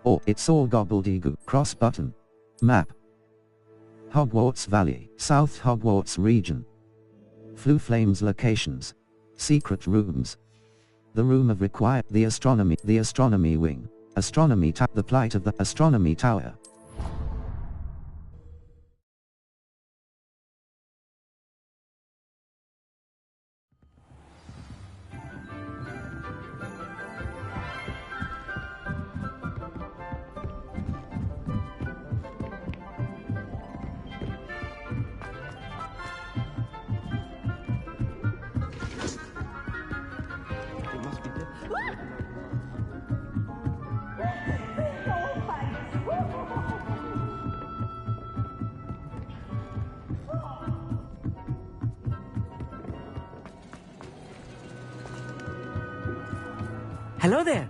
Or it's all gobbledegook. Cross button. Map. Hogwarts Valley, South Hogwarts region. Floo Flames locations. Secret rooms. The room of require, the astronomy wing, the plight of the astronomy tower. Hello there.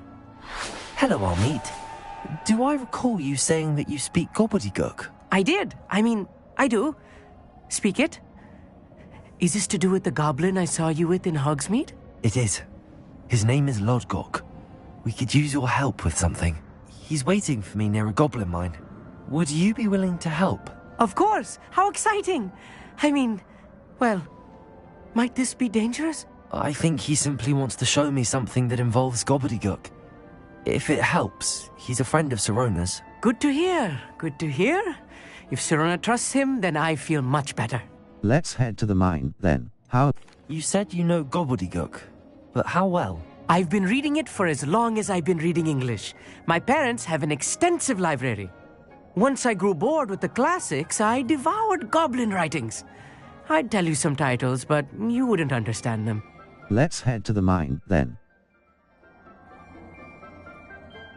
Hello, Almeet. Do I recall you saying that you speak Gobbledegook? I did. I do. Speak it. Is this to do with the goblin I saw you with in Hogsmeade? It is. His name is Lodgok. We could use your help with something. He's waiting for me near a goblin mine. Would you be willing to help? Of course. How exciting. Well, might this be dangerous? I think he simply wants to show me something that involves Gobbledegook. If it helps, he's a friend of Sirona's. Good to hear. Good to hear. If Sirona trusts him, then I feel much better. Let's head to the mine, then. How? You said you know Gobbledegook, but how well? I've been reading it for as long as I've been reading English. My parents have an extensive library. Once I grew bored with the classics, I devoured goblin writings. I'd tell you some titles, but you wouldn't understand them. Let's head to the mine, then.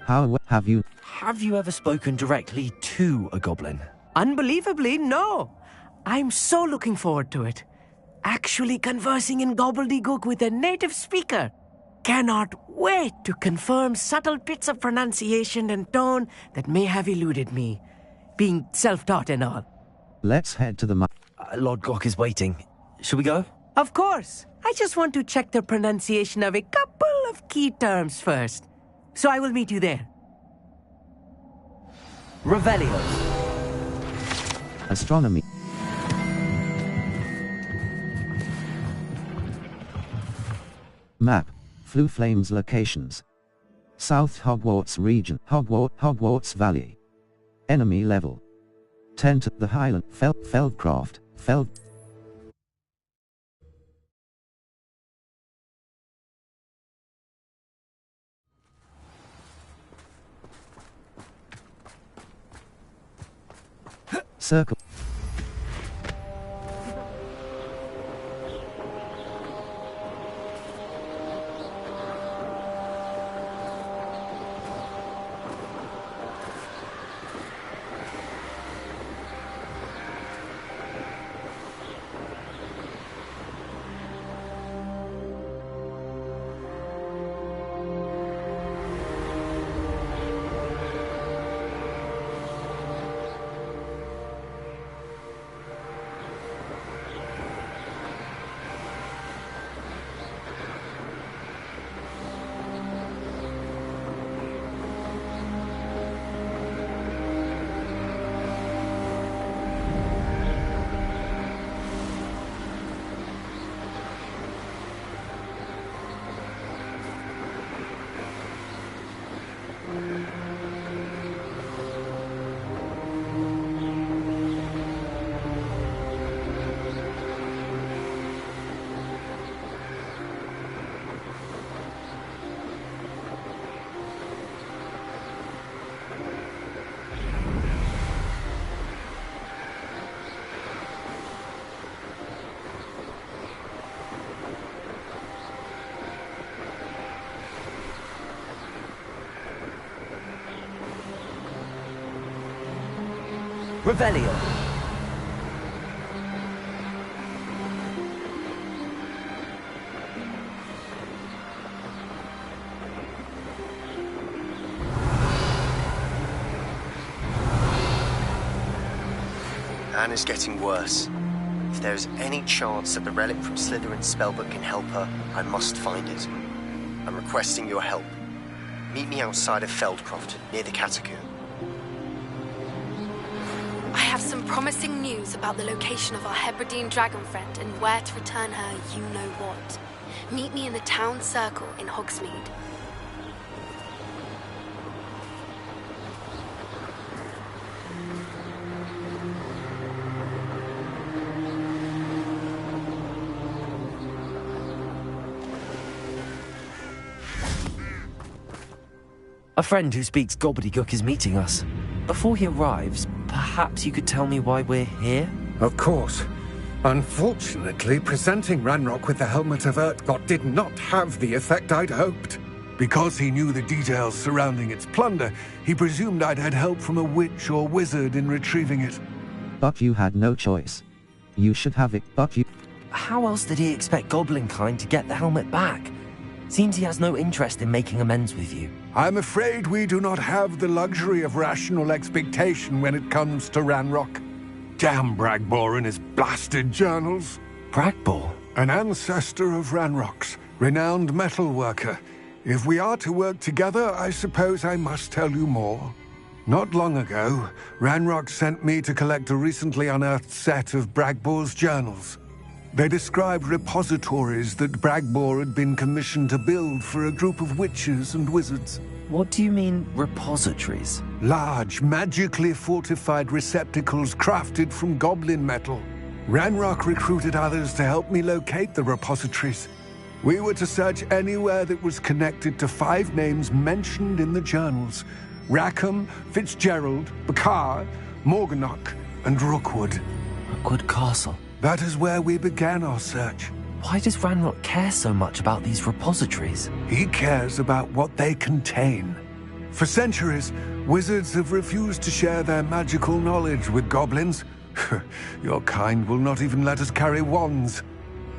How have you... Have you ever spoken directly to a goblin? Unbelievably, no. I'm so looking forward to it. Actually conversing in Gobbledegook with a native speaker. Cannot wait to confirm subtle bits of pronunciation and tone that may have eluded me, being self-taught and all. Let's head to the mine. Lodgok is waiting. Shall we go? Of course. I just want to check the pronunciation of a couple of key terms first. So I will meet you there. Revelio. Astronomy. Map. Floo Flames locations. South Hogwarts region. Hogwarts Valley. Enemy level. 10 to the Highland. Feldcroft. Circle. Revelio. Anna's getting worse. If there is any chance that the relic from Slytherin's spellbook can help her, I must find it. I'm requesting your help. Meet me outside of Feldcroft, near the Catacomb. I have some promising news about the location of our Hebridean dragon friend and where to return her you-know-what. Meet me in the town circle in Hogsmeade. A friend who speaks Gobbledegook is meeting us. Before he arrives, perhaps you could tell me why we're here? Of course. Unfortunately, presenting Ranrock with the Helmet of Urtkot did not have the effect I'd hoped. Because he knew the details surrounding its plunder, he presumed I'd had help from a witch or wizard in retrieving it. But you had no choice. You should have it, but you... How else did he expect Goblinkind to get the helmet back? Seems he has no interest in making amends with you. I'm afraid we do not have the luxury of rational expectation when it comes to Ranrock. Damn Bragbor and his blasted journals. Bragbor? An ancestor of Ranrock's, renowned metalworker. If we are to work together, I suppose I must tell you more. Not long ago, Ranrock sent me to collect a recently unearthed set of Bragbor's journals. They described repositories that Bragbor had been commissioned to build for a group of witches and wizards. What do you mean, repositories? Large, magically fortified receptacles crafted from goblin metal. Ranrock recruited others to help me locate the repositories. We were to search anywhere that was connected to 5 names mentioned in the journals: Rackham, Fitzgerald, Bakar, Morganach, and Rookwood. Rookwood Castle. That is where we began our search. Why does Ranrock care so much about these repositories? He cares about what they contain. For centuries, wizards have refused to share their magical knowledge with goblins. Your kind will not even let us carry wands.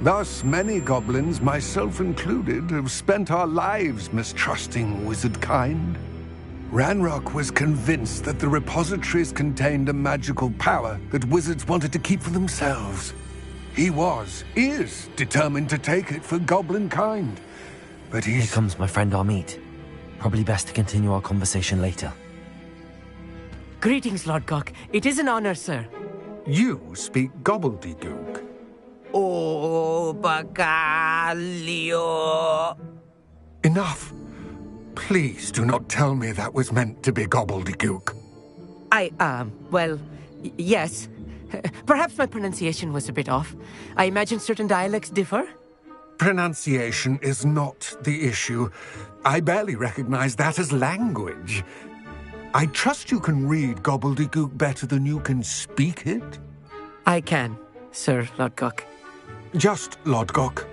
Thus, many goblins, myself included, have spent our lives mistrusting wizard kind. Ranrock was convinced that the repositories contained a magical power that wizards wanted to keep for themselves. He is determined to take it for goblin kind. But Here comes my friend Amit. Probably best to continue our conversation later. Greetings, Lord Gok. It is an honor, sir. You speak Gobbledegook. Oh, Bagalio. Enough. Please do not tell me that was meant to be Gobbledegook. Yes. Perhaps my pronunciation was a bit off. I imagine certain dialects differ. Pronunciation is not the issue. I barely recognize that as language. I trust you can read Gobbledegook better than you can speak it? I can, Sir Lord Gok. Just Lord Gok.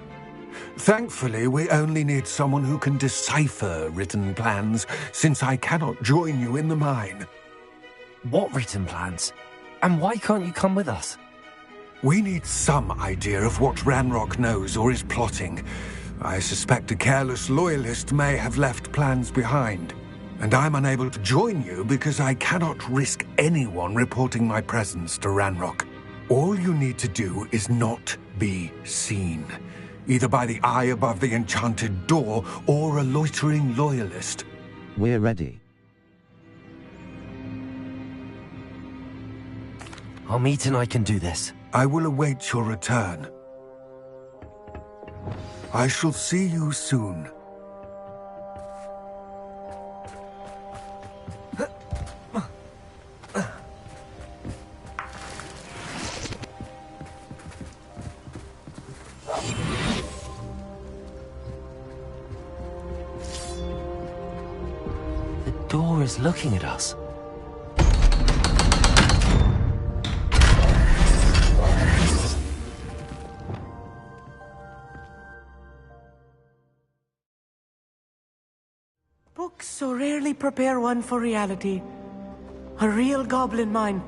Thankfully, we only need someone who can decipher written plans, since I cannot join you in the mine. What written plans? And why can't you come with us? We need some idea of what Ranrock knows or is plotting. I suspect a careless loyalist may have left plans behind. And I'm unable to join you because I cannot risk anyone reporting my presence to Ranrock. All you need to do is not be seen, either by the eye above the enchanted door or a loitering loyalist. We're ready. Amit and I can do this. I will await your return. I shall see you soon. The door is looking at us. Books so rarely prepare one for reality. A real goblin mine.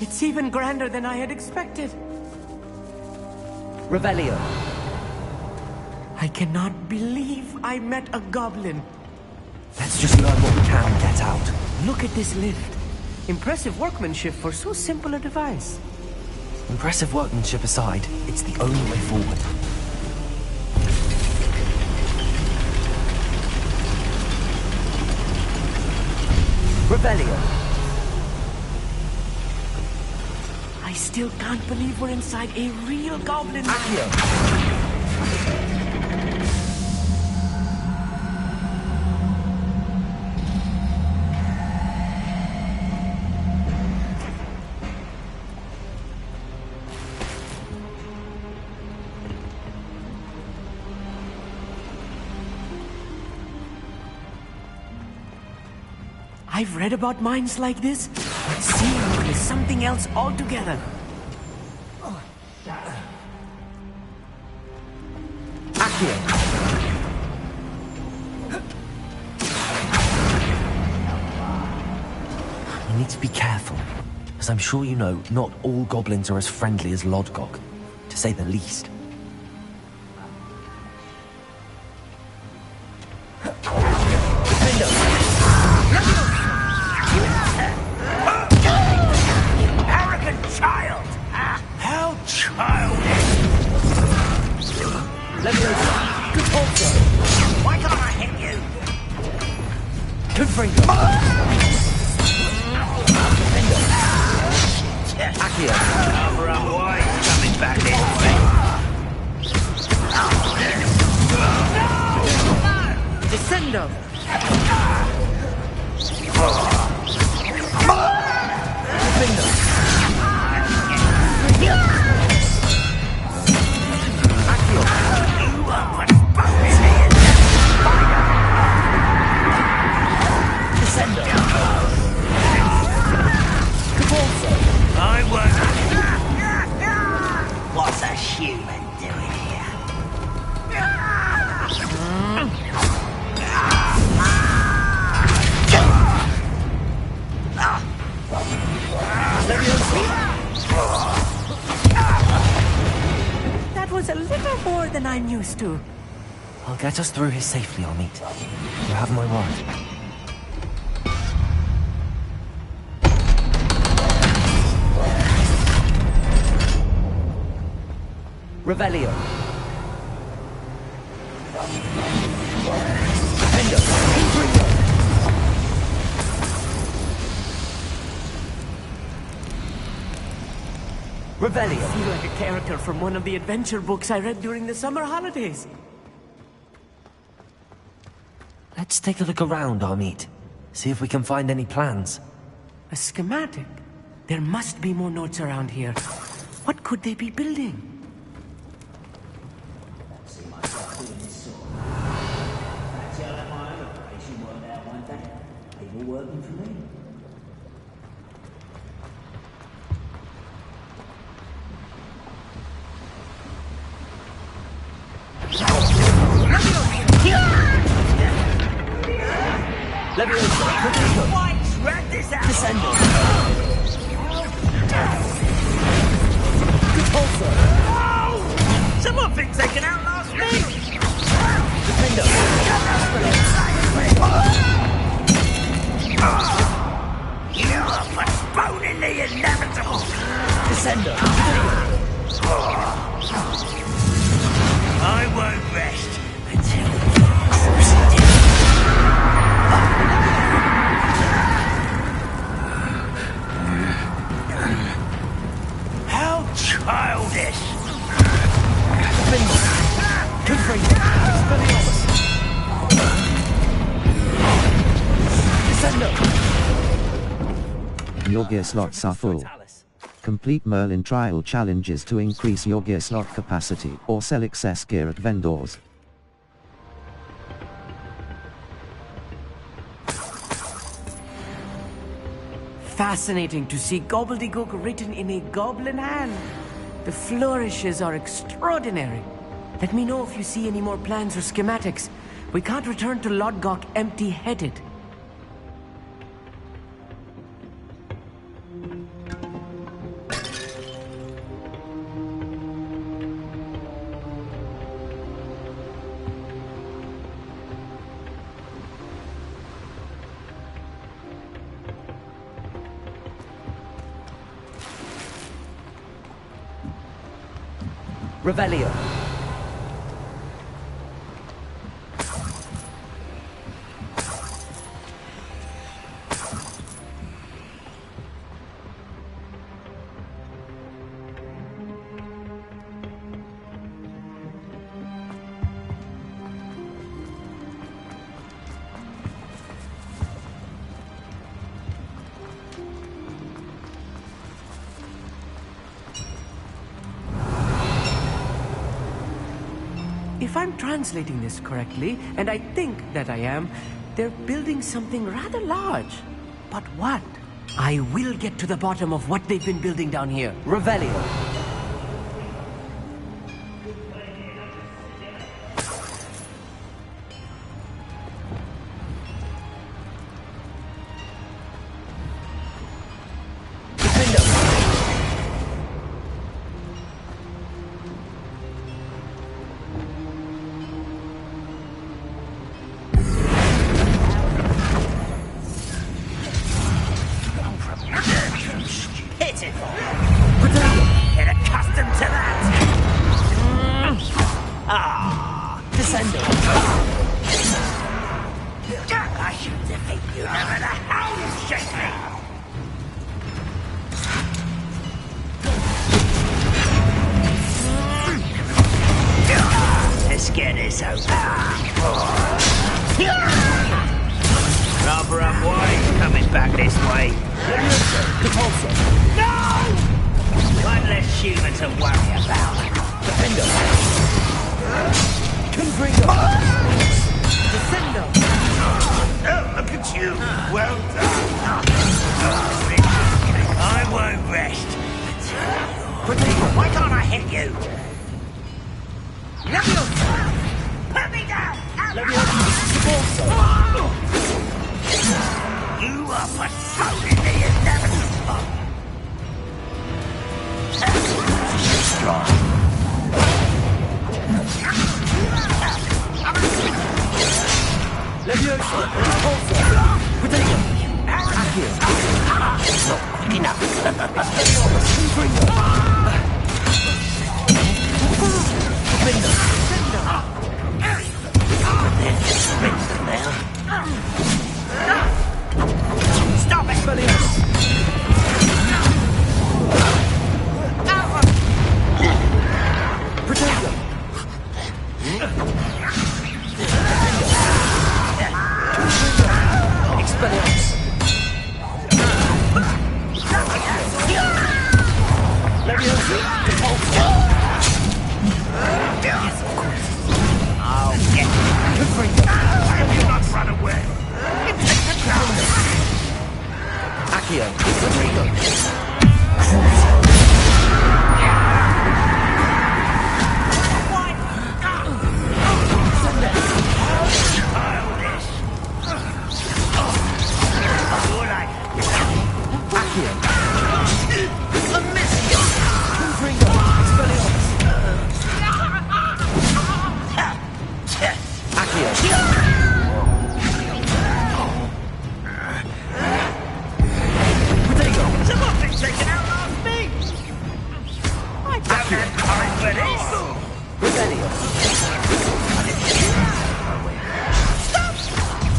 It's even grander than I had expected. Revelio. I cannot believe I met a goblin. Let's just learn what we can and get out. Look at this lift. Impressive workmanship for so simple a device. Impressive workmanship aside, it's the only way forward. Revelio. I still can't believe we're inside a real goblin. Accio. I've read about mines like this, but seeing one is something else altogether. Accio. You need to be careful, as I'm sure you know, not all goblins are as friendly as Lodgok, to say the least. That was a little more than I'm used to. I'll get us through here safely, Amit. You have my word. Revelio. Revelio. I feel like a character from one of the adventure books I read during the summer holidays. Let's take a look around, Amit. See if we can find any plans. A schematic? There must be more notes around here. What could they be building? Working for me. Someone been taken out last week! You're postponing the inevitable! Descender! I won't rest until how childish! Your gear slots are full. Complete Merlin trial challenges to increase your gear slot capacity or sell excess gear at vendors. Fascinating to see Gobbledegook written in a goblin hand. The flourishes are extraordinary. Let me know if you see any more plans or schematics. We can't return to Lodgok empty-headed. Revelio. If I'm translating this correctly, and I think that I am, they're building something rather large. But what? I will get to the bottom of what they've been building down here. Revelio. Get accustomed to that! Descendo. I should defeat you no matter how you shake me! Let's get this over. Rather unwise coming back this way. No! One less human to worry about. Defendo. Confringo. Descendo. Oh, look at you. Well done. I won't rest. Why can't I hit you? Leviosa! Put me down! You are postponing the inevitable. Strong. Leviosa. Repulsor. Potato. Accio. Not quick enough. Confringo. Defendo. Stop it! Potato. Expelliarmus. Leviosa. Repulsor. Yes, of course. I'll get you. Confringo. Why have you not run away? Accio. Rodrigo. Childish. All right. Accio. A missile. Confringo. Expelliarmus. Accio. Potato. Someone's been taken out last week. I don't have time for this. Revelio. Stop!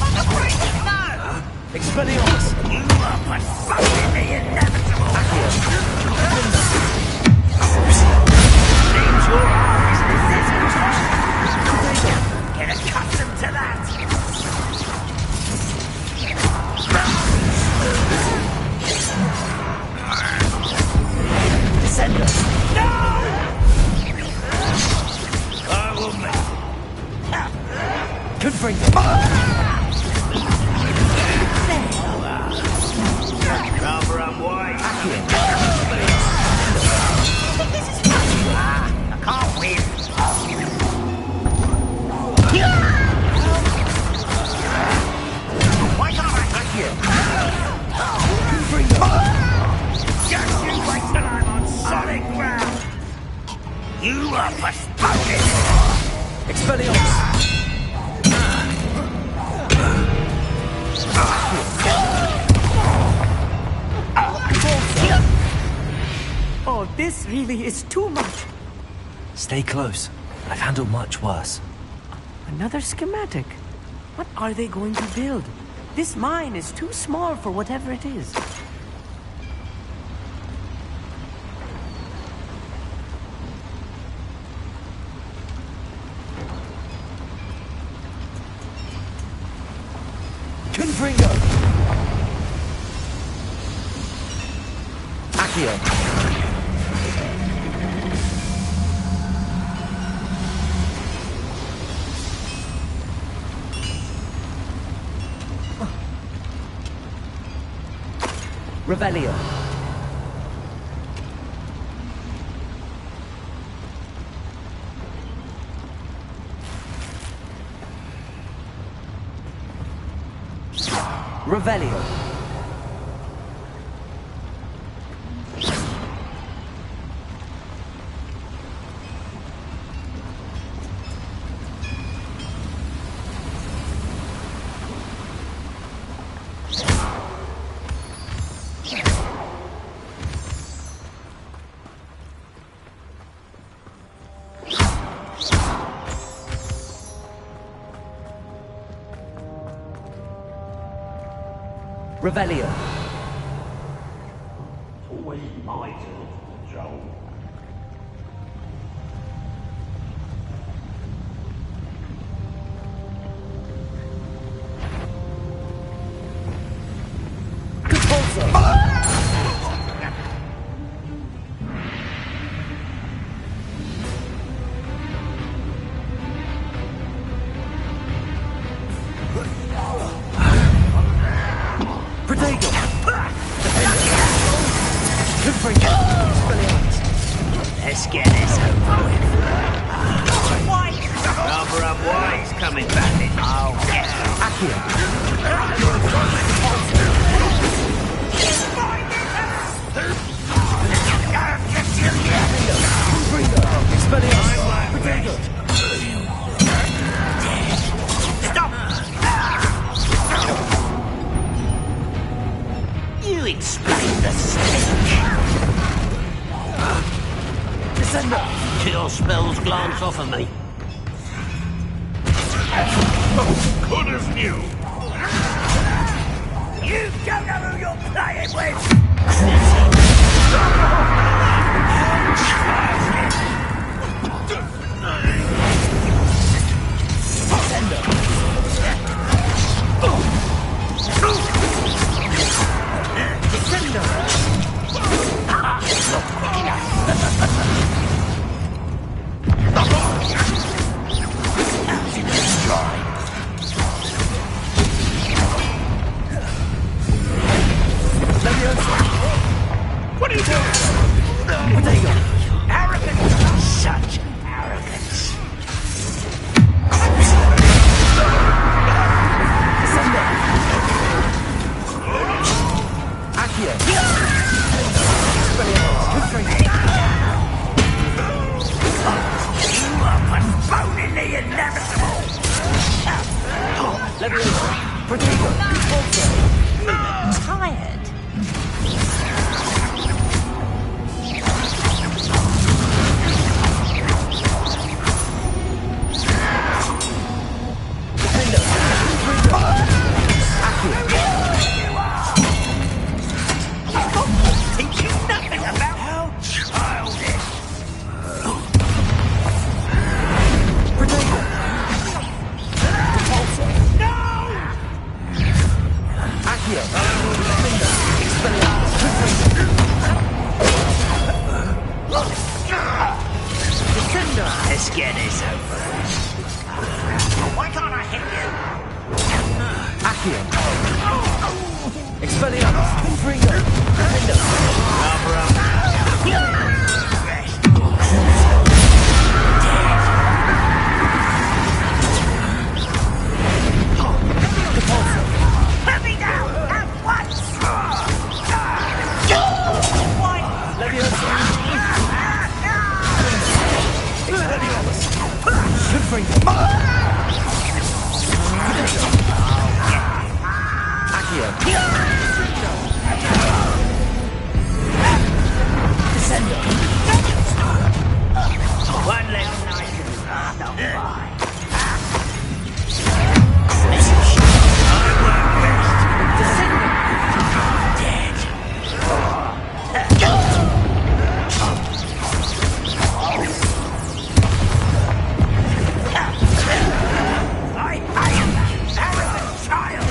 I'm afraid to know. Expelliarmus. You are postponing the inevitable. Seems your eyes possessed. Get accustomed to that. Descendo. No! I will make. Confringo. Rather unwise. I can't win. Why can't I hit you? Just you wait till I'm on solid ground. You are postponing. Expelliarmus. Oh, this really is too much. Stay close. I've handled much worse. Another schematic. What are they going to build? This mine is too small for whatever it is. Confringo. Accio. Revelio. Revelio. Revelio. Always my turn to control. Let's get this over with. Rather unwise coming back in. Oh, Stop! You explain the stench. Kill spells glance off of me. Good as new. You don't know who you're playing with. What are you doing? there you go. Arrogance! Such arrogance. You are postponing the inevitable. Tired. Teach you nothing about how childish. Let's get this over. Why can't I hit you? Accio. Expelliarmus. Confringo. Let me down at once! One less night to start on by. I work best. Dead. I am arrogant child.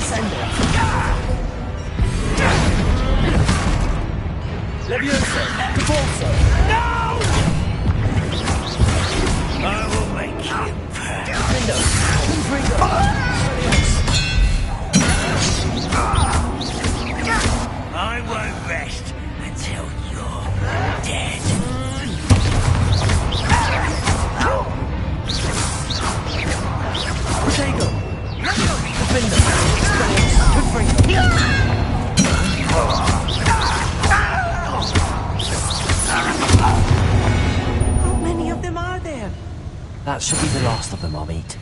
That should be the last of them I'll meet.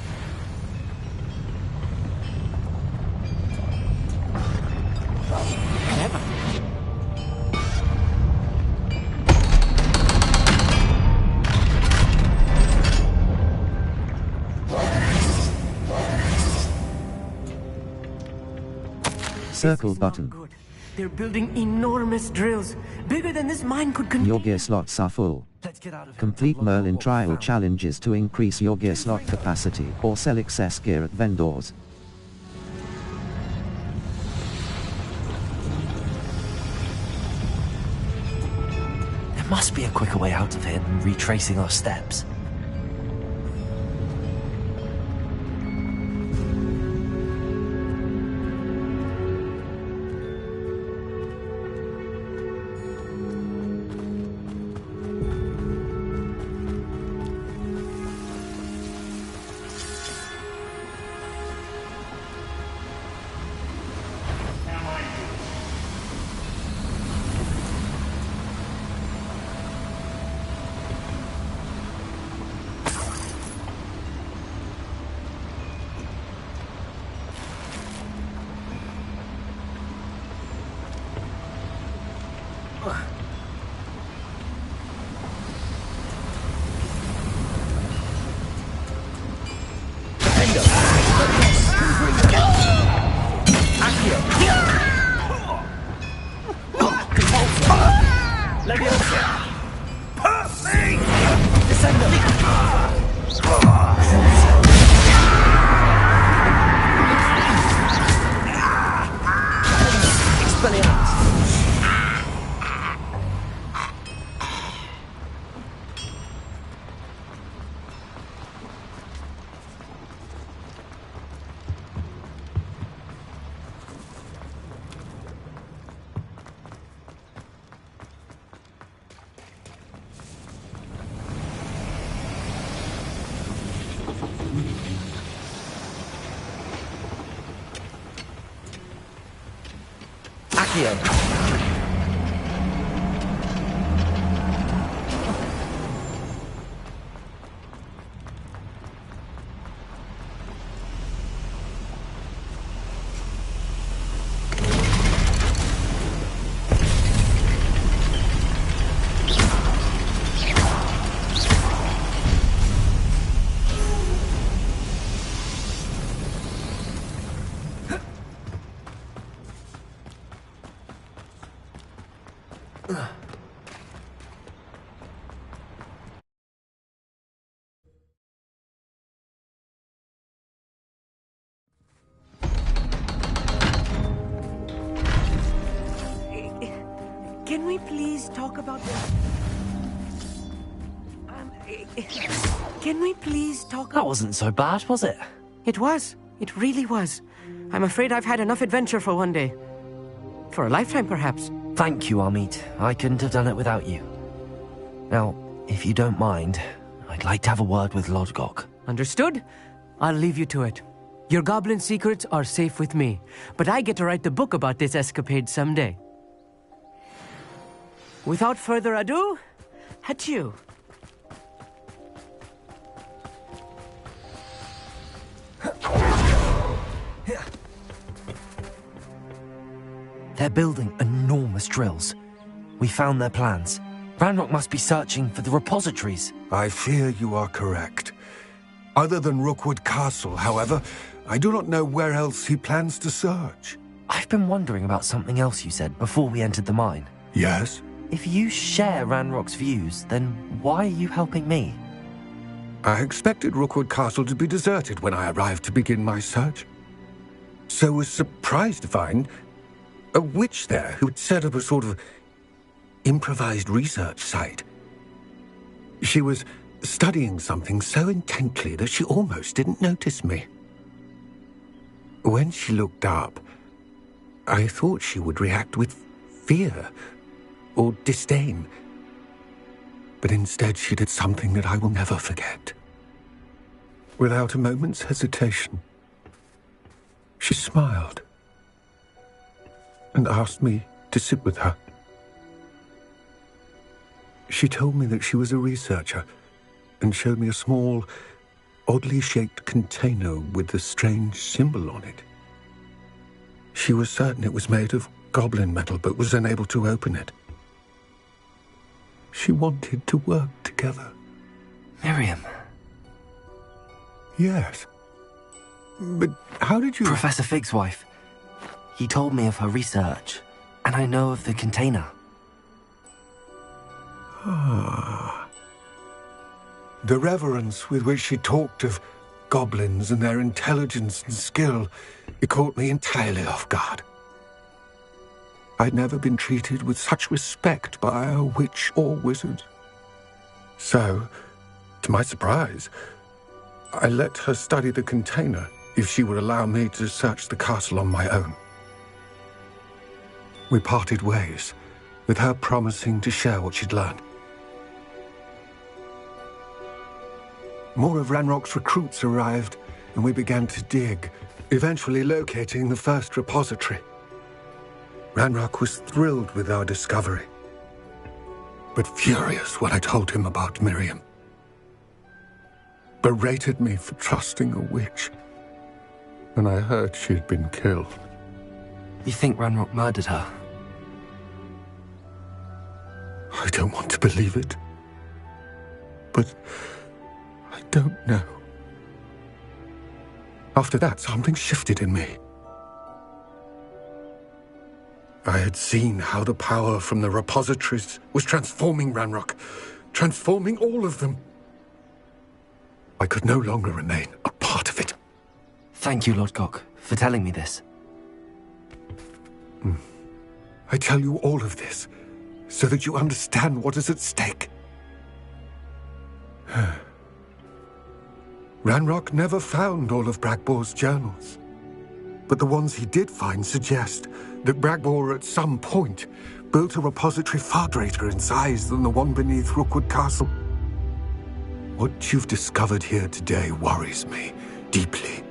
Clever. Circle This is not button. good. They're building enormous drills, bigger than this mine could contain. Your gear slots are full. Let's get out of here. Complete Merlin trial challenges to increase your gear slot capacity or sell excess gear at vendors. There must be a quicker way out of here than retracing our steps. Can we please talk about this? Can we please talk That wasn't so bad, was it? It was. It really was. I'm afraid I've had enough adventure for one day. For a lifetime, perhaps. Thank you, Amit. I couldn't have done it without you. Now, if you don't mind, I'd like to have a word with Lodgok. Understood? I'll leave you to it. Your goblin secrets are safe with me, but I get to write the book about this escapade someday. Without further ado, adieu. They're building enormous drills. We found their plans. Ranrock must be searching for the repositories. I fear you are correct. Other than Rookwood Castle, however, I do not know where else he plans to search. I've been wondering about something else you said before we entered the mine. Yes? If you share Ranrock's views, then why are you helping me? I expected Rookwood Castle to be deserted when I arrived to begin my search. So was surprised to find a witch there who had set up a sort of improvised research site. She was studying something so intently that she almost didn't notice me. When she looked up, I thought she would react with fear or disdain. But instead she did something that I will never forget. Without a moment's hesitation, she smiled and asked me to sit with her. She told me that she was a researcher and showed me a small, oddly shaped container with the strange symbol on it. She was certain it was made of goblin metal, but was unable to open it. She wanted to work together. Miriam. Yes. But how did you... Professor Fig's wife. He told me of her research, and I know of the container. Ah. The reverence with which she talked of goblins and their intelligence and skill, it caught me entirely off guard. I'd never been treated with such respect by a witch or wizard. So, to my surprise, I let her study the container if she would allow me to search the castle on my own. We parted ways, with her promising to share what she'd learned. More of Ranrock's recruits arrived, and we began to dig, eventually locating the first repository. Ranrock was thrilled with our discovery, but furious when I told him about Miriam. Berated me for trusting a witch when I heard she'd been killed. You think Ranrock murdered her? I don't want to believe it, but I don't know. After that, something shifted in me. I had seen how the power from the repositories was transforming Ranrock, transforming all of them. I could no longer remain a part of it. Thank you, Lodgok, for telling me this. I tell you all of this so that you understand what is at stake. Ranrock never found all of Bragbor's journals, but the ones he did find suggest that Bragbor at some point built a repository far greater in size than the one beneath Rookwood Castle. What you've discovered here today worries me deeply.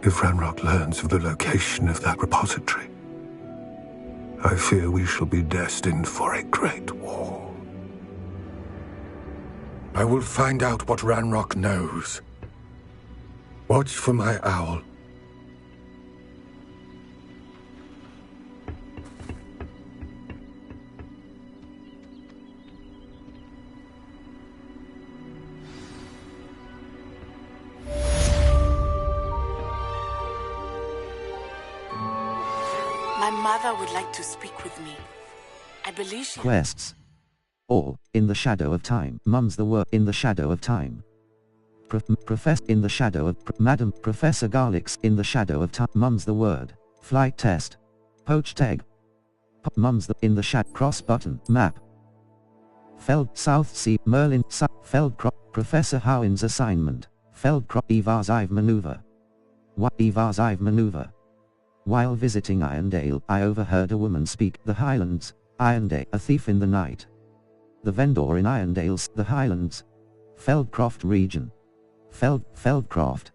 If Ranrock learns of the location of that repository, I fear we shall be destined for a great war. I will find out what Ranrock knows. Watch for my owl. My mother would like to speak with me. I believe she... Quests. All, in the shadow of time. Mum's the word. In the shadow of time. Professor in the shadow of... Madam, Professor Garlics. In the shadow of time. Mum's the word. Flight test. Poached egg. Mum's the... In the cross button. Map. Feld, South Sea, Merlin, Feldcroft, Professor Howin's assignment. Feldcroft, evasive maneuver. What evasive maneuver? While visiting Irondale, I overheard a woman speak. The Highlands, Irondale, a thief in the night. The vendor in Irondale's, the Highlands. Feldcroft region. Feldcroft.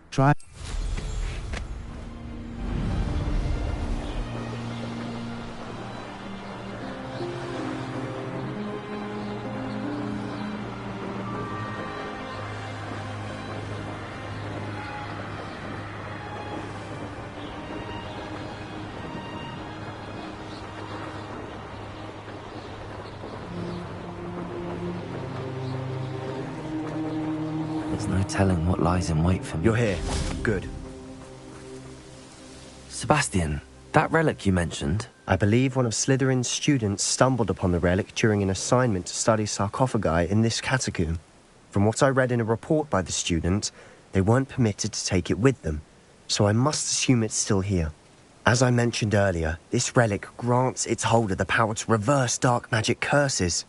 Try. There's no telling what lies in wait for me. You're here. Good. Sebastian, that relic you mentioned... I believe one of Slytherin's students stumbled upon the relic during an assignment to study sarcophagi in this catacomb. From what I read in a report by the student, they weren't permitted to take it with them, so I must assume it's still here. As I mentioned earlier, this relic grants its holder the power to reverse dark magic curses.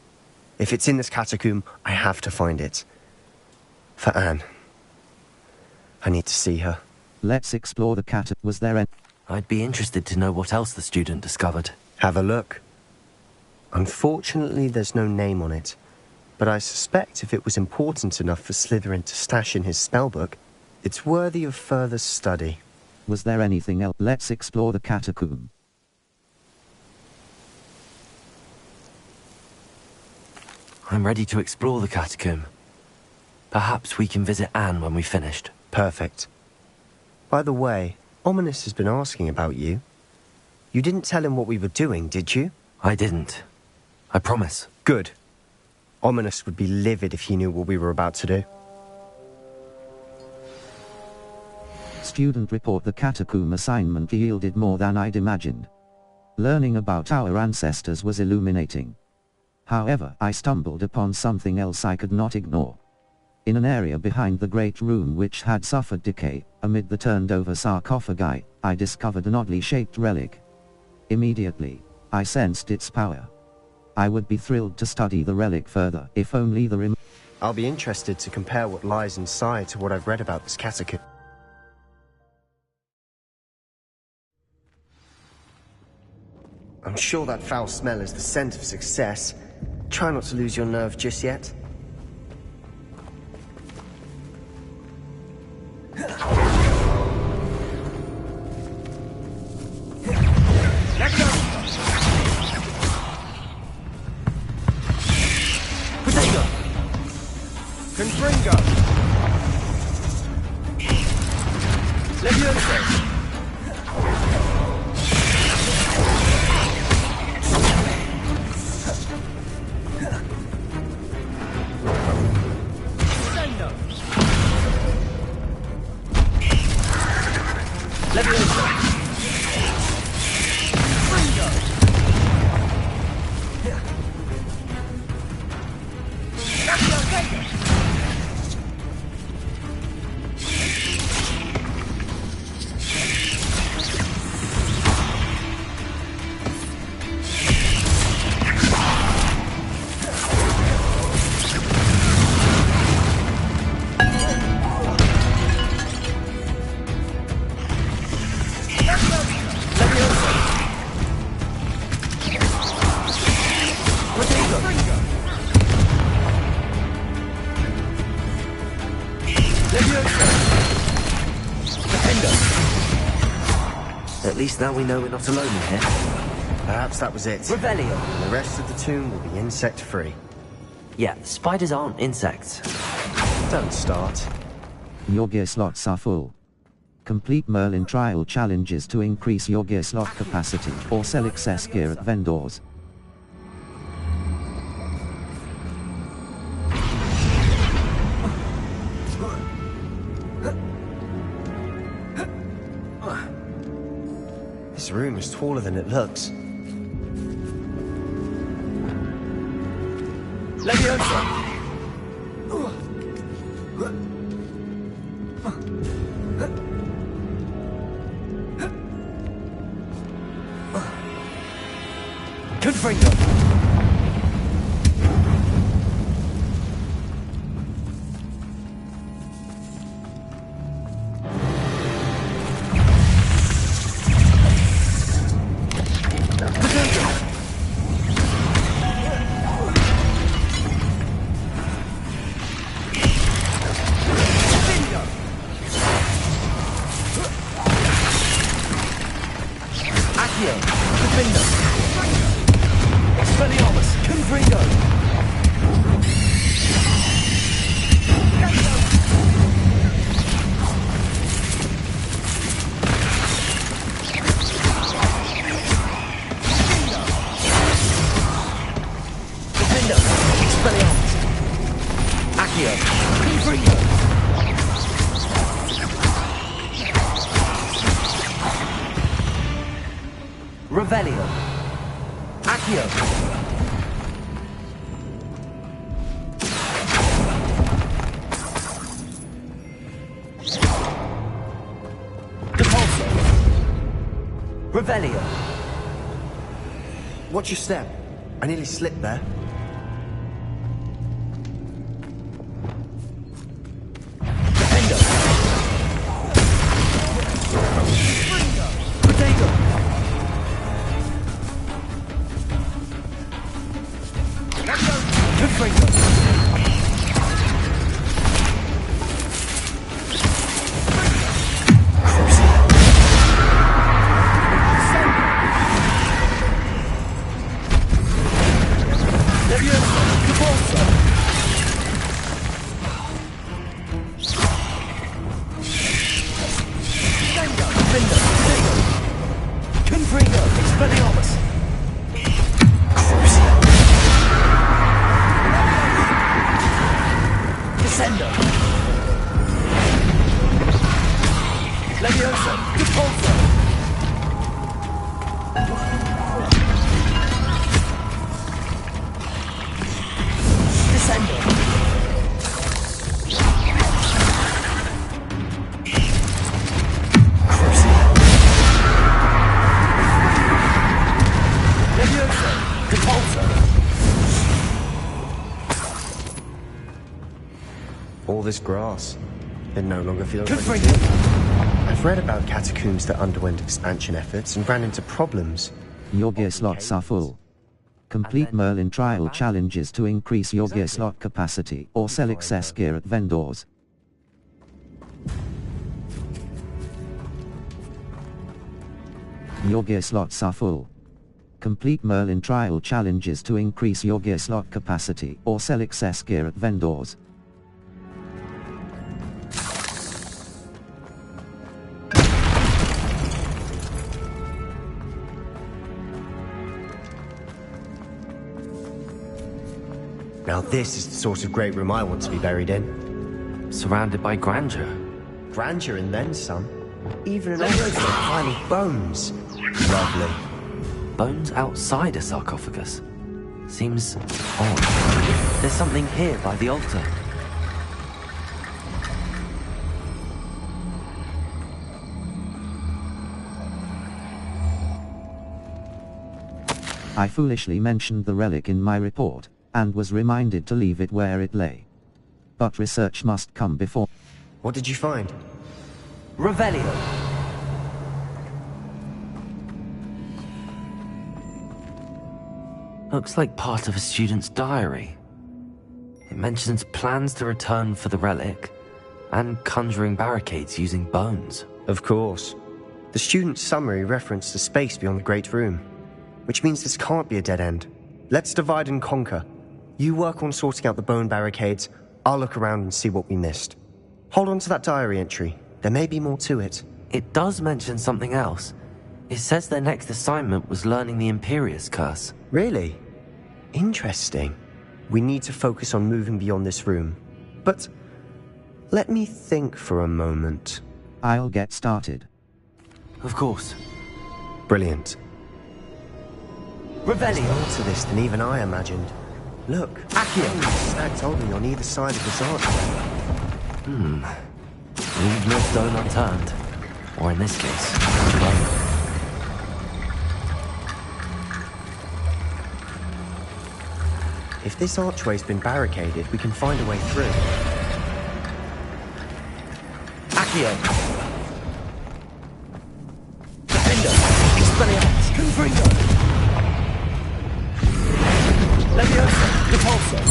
If it's in this catacomb, I have to find it. For Anne. I need to see her. Let's explore the Was there any... I'd be interested to know what else the student discovered. Have a look. Unfortunately, there's no name on it, but I suspect if it was important enough for Slytherin to stash in his spellbook, it's worthy of further study. Was there anything else? Let's explore the catacomb. I'm ready to explore the catacomb. Perhaps we can visit Anne when we've finished. Perfect. By the way, Ominous has been asking about you. You didn't tell him what we were doing, did you? I didn't. I promise. Good. Ominous would be livid if he knew what we were about to do. Student report: the catacomb assignment yielded more than I'd imagined. Learning about our ancestors was illuminating. However, I stumbled upon something else I could not ignore. In an area behind the great room which had suffered decay, amid the turned-over sarcophagi, I discovered an oddly shaped relic. Immediately, I sensed its power. I would be thrilled to study the relic further, if only the I'll be interested to compare what lies inside to what I've read about this catacomb. I'm sure that foul smell is the scent of success. Try not to lose your nerve just yet. At least now we know we're not alone in here. Perhaps that was it. Revelio. And the rest of the tomb will be insect-free. Yeah, spiders aren't insects. Don't start. Your gear slots are full. Complete Merlin trial challenges to increase your gear slot capacity, or sell excess gear at vendors. This room is taller than it looks. Leviosa! Confringo! Revelio. Accio. Depulso. Revelio. Watch your step. I nearly slipped there. All this grass, it no longer feels like I've read about catacombs that underwent expansion efforts and ran into problems. Your gear slots are full. Complete Merlin trial challenges to increase your gear slot capacity or sell excess gear at vendors. Your gear slots are full. Complete Merlin trial challenges to increase your gear slot capacity or sell excess gear at vendors. Now this is the sort of great room I want to be buried in. Surrounded by grandeur. Grandeur and then some. Even an excellent pile of bones. Lovely. Bones outside a sarcophagus. Seems odd. There's something here by the altar. I foolishly mentioned the relic in my report, and was reminded to leave it where it lay. But research must come before. What did you find? Revelio. Looks like part of a student's diary. It mentions plans to return for the relic, and conjuring barricades using bones. Of course. The student's summary referenced the space beyond the Great Room, which means this can't be a dead end. Let's divide and conquer. You work on sorting out the bone barricades, I'll look around and see what we missed. Hold on to that diary entry. There may be more to it. It does mention something else. It says their next assignment was learning the Imperius Curse. Really? Interesting. We need to focus on moving beyond this room. But let me think for a moment. I'll get started. Of course. Brilliant. Revelio. There's more to this than even I imagined. Look, Accio stacked oddly on either side of this archway. Leave no stone unturned. Or in this case, bone. If this archway's been barricaded, we can find a way through. Accio. Defender. Expelliarmus. Confringo. Leviosa. Repulsor.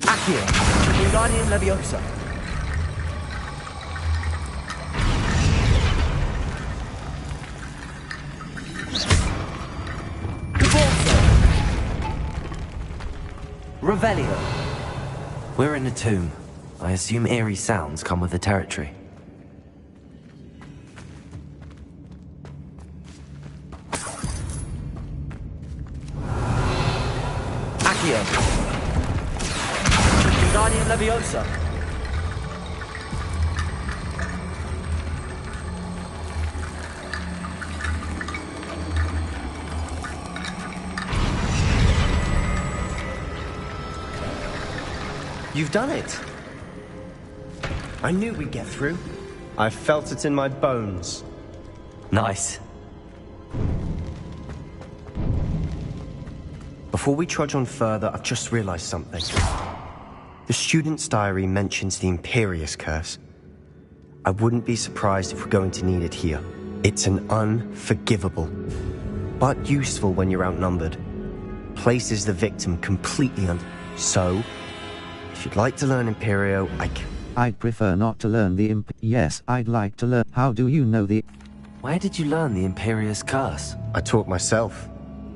Accio. Wingardium Leviosa. Revelio. We're in a tomb. I assume eerie sounds come with the territory. Accio. Wingardium Leviosa. You've done it. I knew we'd get through. I felt it in my bones. Nice. Before we trudge on further, I've just realized something. The student's diary mentions the Imperius Curse. I wouldn't be surprised if we're going to need it here. It's an unforgivable, but useful when you're outnumbered. Places the victim completely So, if you'd like to learn Imperio, I'd prefer not to learn the Yes, I'd like to learn. How do you know the... Where did you learn the Imperious Curse? I taught myself.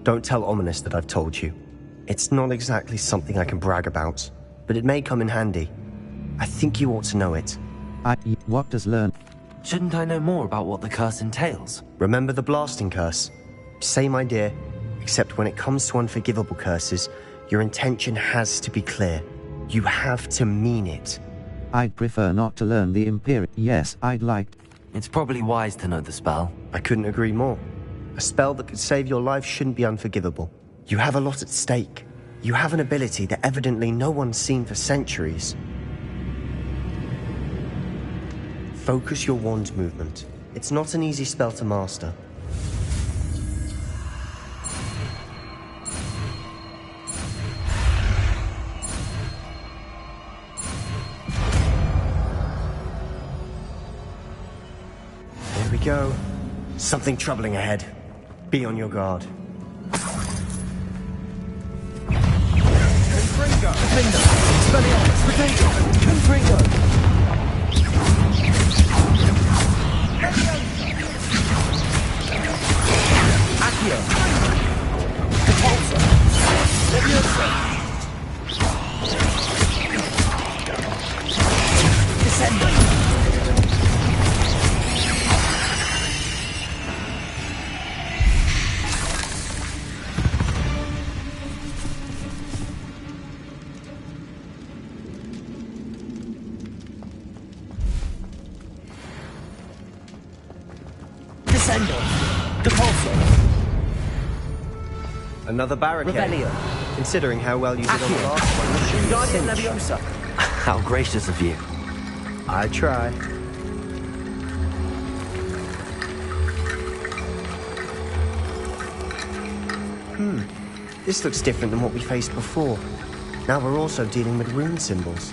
Don't tell Ominous that I've told you. It's not exactly something I can brag about, but it may come in handy. I think you ought to know it. What does learn? Shouldn't I know more about what the curse entails? Remember the blasting curse? Same idea, except when it comes to unforgivable curses, your intention has to be clear. You have to mean it. I'd prefer not to learn the Imperial. Yes, I'd like. It's probably wise to know the spell. I couldn't agree more. A spell that could save your life shouldn't be unforgivable. You have a lot at stake. You have an ability that evidently no one's seen for centuries. Focus your wand's movement. It's not an easy spell to master. There we go. Something troubling ahead. Be on your guard. Confringo! Expelliarmus! Potato! Confringo! Accio! Repulsor! Leviosa! Descendo! Another barricade. Revelio. Considering how well you did on the last one, this should be a Guardian cinch. Leviosa. How gracious of you. I try. This looks different than what we faced before. Now we're also dealing with rune symbols.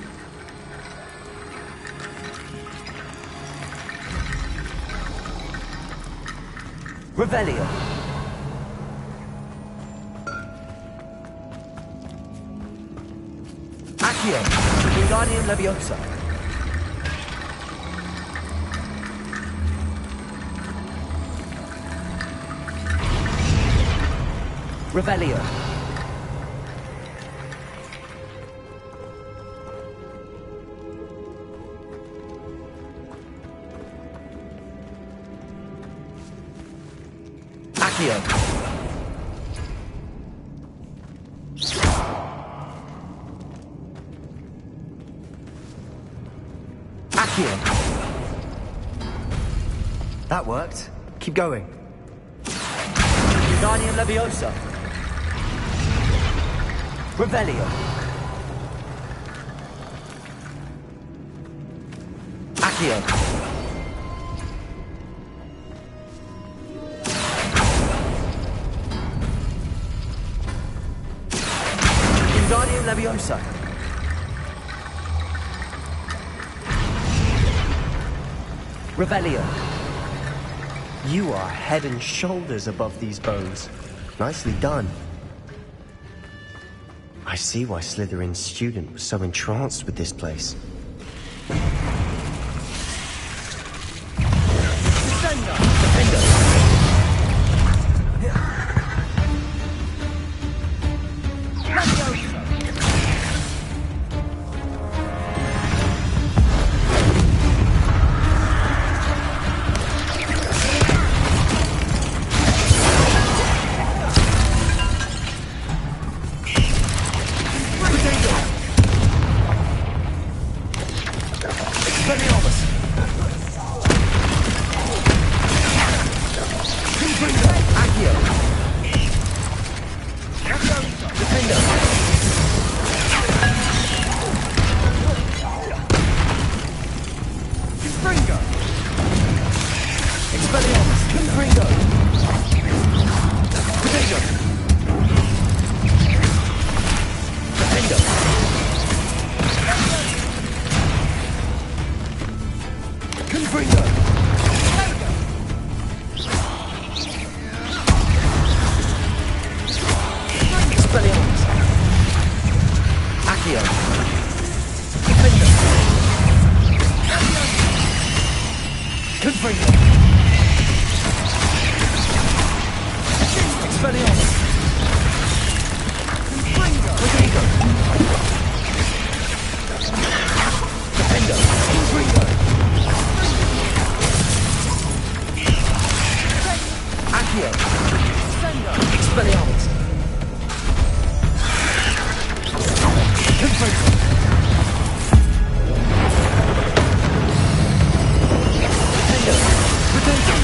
Revelio. Accio. Guardian Leviosa. Revelio. Accio. Accio. That worked. Keep going. Guardian Leviosa. Revelio. Accio. Guardian Leviosa. Revelio. You are head and shoulders above these bones. Nicely done. I see why Slytherin's student was so entranced with this place. Expelliarmus! Gobbledegook! Defender! Confringo! Accio! Expelliarmus! Confringo! Defender! Potato!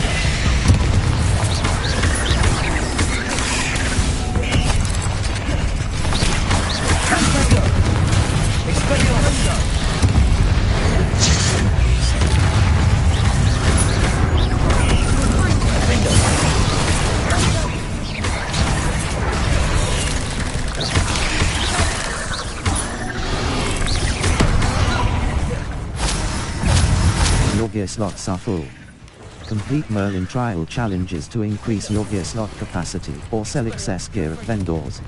Your gear slots are full. Complete Merlin trial challenges to increase your gear slot capacity or sell excess gear at vendors.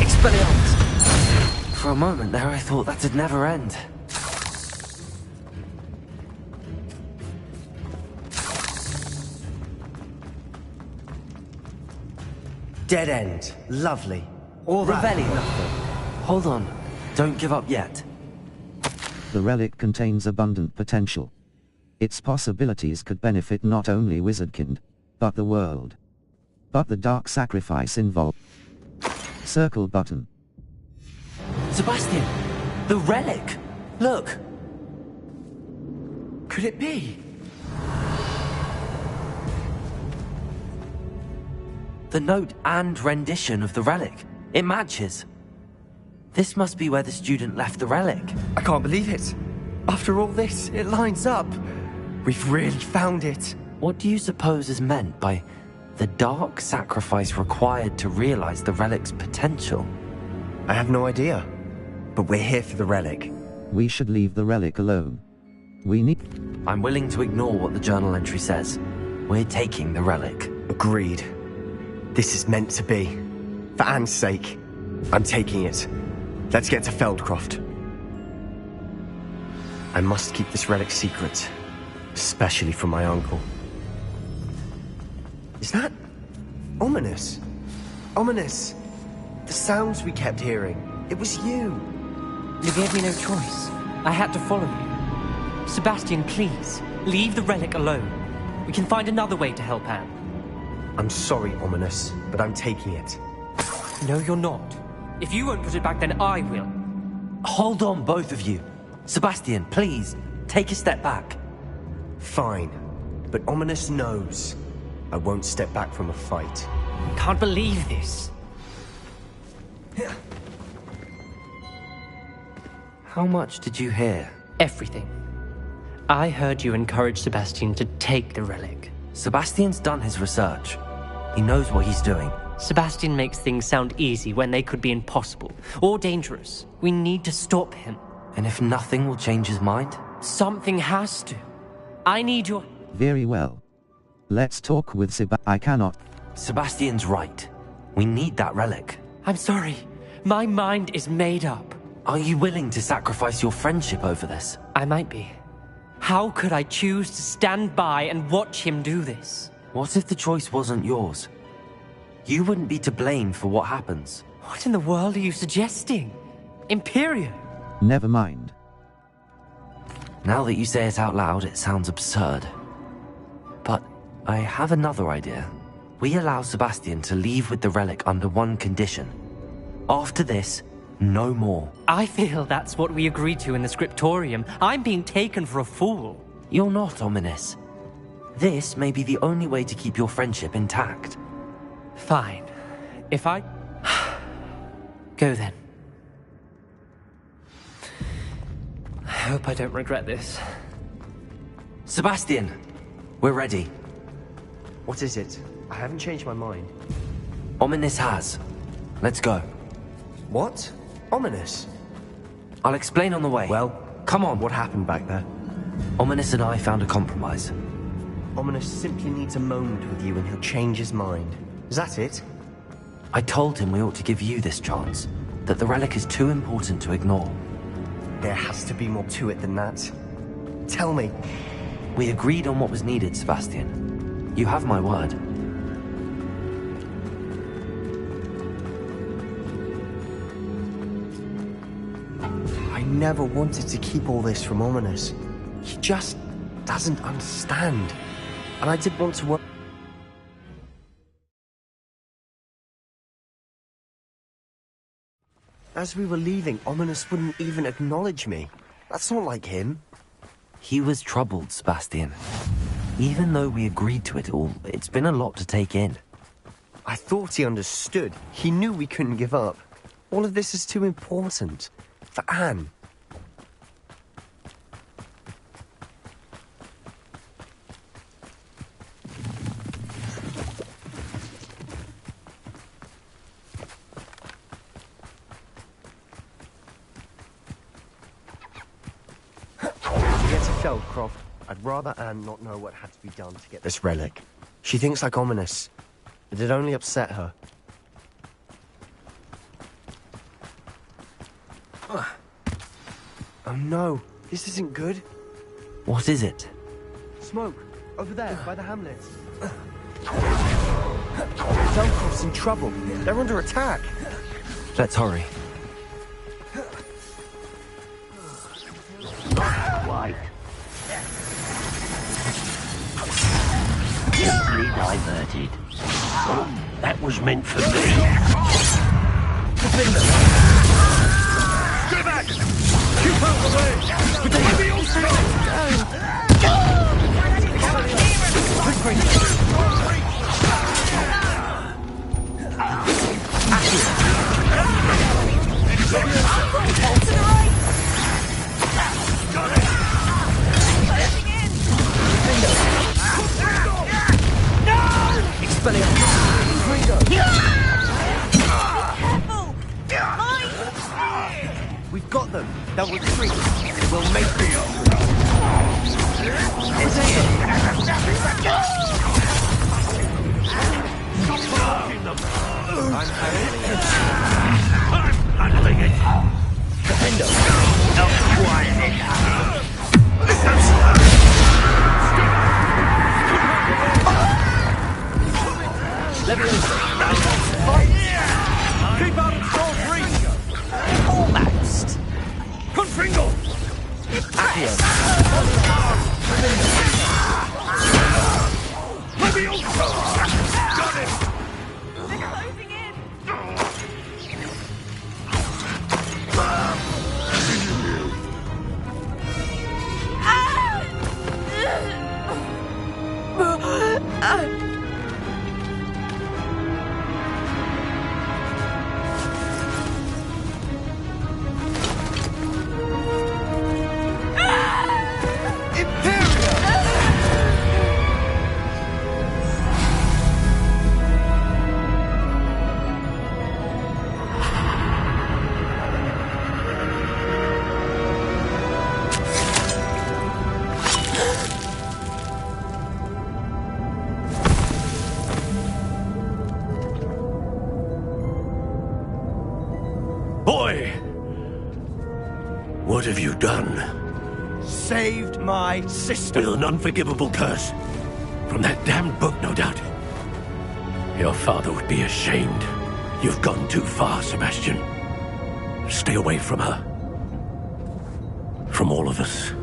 Expelliarmus! For a moment there I thought that'd never end. Dead end. Lovely. All that. Revelio. Hold on. Don't give up yet. The relic contains abundant potential. Its possibilities could benefit not only Wizardkind, but the world. But the dark sacrifice involved. Circle button. Sebastian! The relic! Look! Could it be? The note and rendition of the relic. It matches. This must be where the student left the relic. I can't believe it. After all this, it lines up. We've really found it. What do you suppose is meant by the dark sacrifice required to realize the relic's potential? I have no idea. But we're here for the relic. We should leave the relic alone. We need... I'm willing to ignore what the journal entry says. We're taking the relic. Agreed. This is meant to be. For Anne's sake, I'm taking it. Let's get to Feldcroft. I must keep this relic secret, especially from my uncle. Is that ominous? Ominous. The sounds we kept hearing. It was you. You gave me no choice. I had to follow you. Sebastian, please, leave the relic alone. We can find another way to help Anne. I'm sorry, Ominous, but I'm taking it. No, you're not. If you won't put it back, then I will. Hold on, both of you. Sebastian, please, take a step back. Fine, but Ominous knows I won't step back from a fight. I can't believe this. How much did you hear? Everything. I heard you encourage Sebastian to take the relic. Sebastian's done his research. He knows what he's doing. Sebastian makes things sound easy when they could be impossible or dangerous. We need to stop him. And if nothing will change his mind? Something has to. I need your... Very well. Let's talk with I cannot. Sebastian's right. We need that relic. I'm sorry. My mind is made up. Are you willing to sacrifice your friendship over this? I might be. How could I choose to stand by and watch him do this? What if the choice wasn't yours? You wouldn't be to blame for what happens. What in the world are you suggesting? Imperium? Never mind. Now that you say it out loud, it sounds absurd. But I have another idea. We allow Sebastian to leave with the relic under one condition. After this, no more. I feel that's what we agreed to in the scriptorium. I'm being taken for a fool. You're not ominous. This may be the only way to keep your friendship intact. Fine. If I... Go then. I hope I don't regret this. Sebastian! We're ready. What is it? I haven't changed my mind. Ominous has. Let's go. What? Ominous? I'll explain on the way. Well, come on. what happened back there? Ominous and I found a compromise. Ominous simply needs a moment with you and he'll change his mind. Is that it? I told him we ought to give you this chance. That the relic is too important to ignore. There has to be more to it than that. Tell me. We agreed on what was needed, Sebastian. You have my word. I never wanted to keep all this from Ominous. He just doesn't understand. And I did want to work... As we were leaving, Ominous wouldn't even acknowledge me. That's not like him. He was troubled, Sebastian. Even though we agreed to it all, it's been a lot to take in. I thought he understood. He knew we couldn't give up. All of this is too important. For Anne. Feldcroft, I'd rather Anne not know what had to be done to get this relic. She thinks like Ominous. It'd only upset her. Oh no, this isn't good. What is it? Smoke, over there, by the hamlet. Feldcroft's in trouble. They're under attack. Let's hurry. White. Easily diverted. Oh, that was meant for me. Stay back! Keep out of the way! We've got them. They'll retreat. We'll make them. I'm handling it. Defender. Keep out of sword reach! Almost! Confringo! Accio. Got it! They're closing in! Boy! What have you done? Saved my sister. With an unforgivable curse. From that damned book, no doubt. Your father would be ashamed. You've gone too far, Sebastian. Stay away from her. From all of us.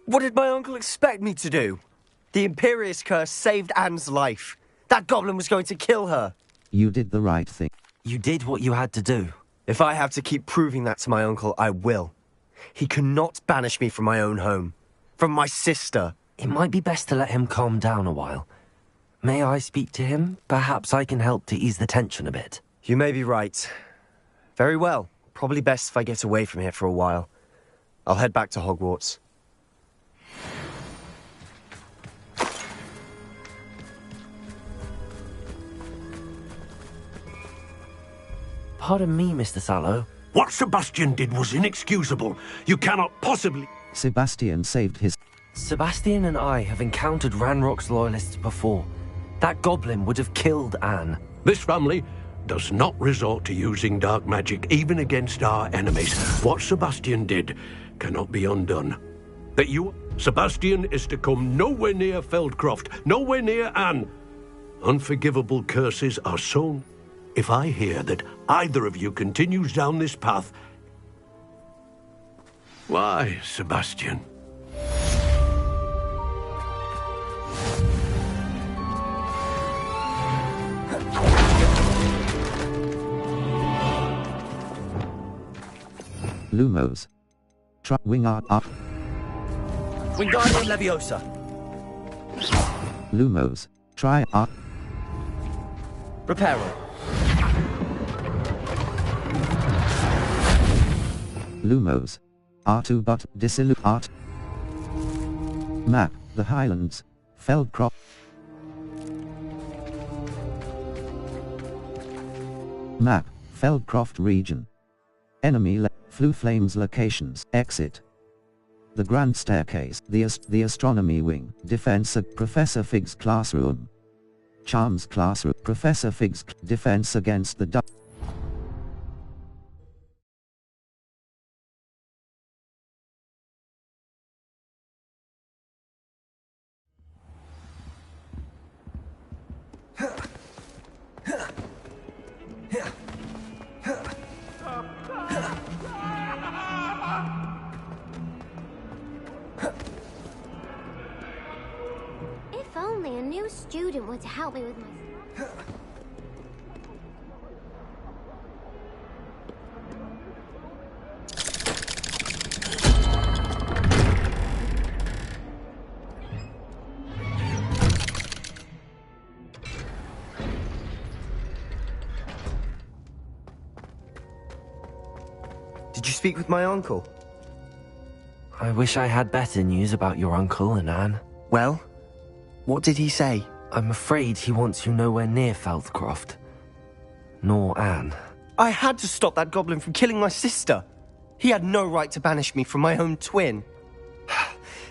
What did my uncle expect me to do? The Imperious curse saved Anne's life. That goblin was going to kill her. You did the right thing. You did what you had to do. If I have to keep proving that to my uncle, I will. He cannot banish me from my own home. From my sister. It might be best to let him calm down a while. May I speak to him? Perhaps I can help to ease the tension a bit. You may be right. Very well. Probably best if I get away from here for a while. I'll head back to Hogwarts. Pardon me, Mr. Sallow. What Sebastian did was inexcusable. You cannot possibly... Sebastian saved his... Sebastian and I have encountered Ranrock's loyalists before. That goblin would have killed Anne. This family does not resort to using dark magic, even against our enemies. What Sebastian did cannot be undone. That you... Sebastian is to come nowhere near Feldcroft, nowhere near Anne. Unforgivable curses are sown. If I hear that either of you continues down this path... Why, Sebastian? Lumos. Wingard up. Wingardium Leviosa. Lumos. Try up. Reparo. Lumos. R2 but Disillu Art. Map, the Highlands. Feldcroft. Map, Feldcroft region. Enemy Flu Flames locations. Exit. The Grand Staircase. The Astronomy Wing. Defense Professor Fig's classroom. Charms classroom. Professor Fig's defense against the dark. If only a new student were to help me with my... Did you speak with my uncle? I wish I had better news about your uncle and Anne. Well, what did he say? I'm afraid he wants you nowhere near Feldcroft. Nor Anne. I had to stop that goblin from killing my sister. He had no right to banish me from my own twin.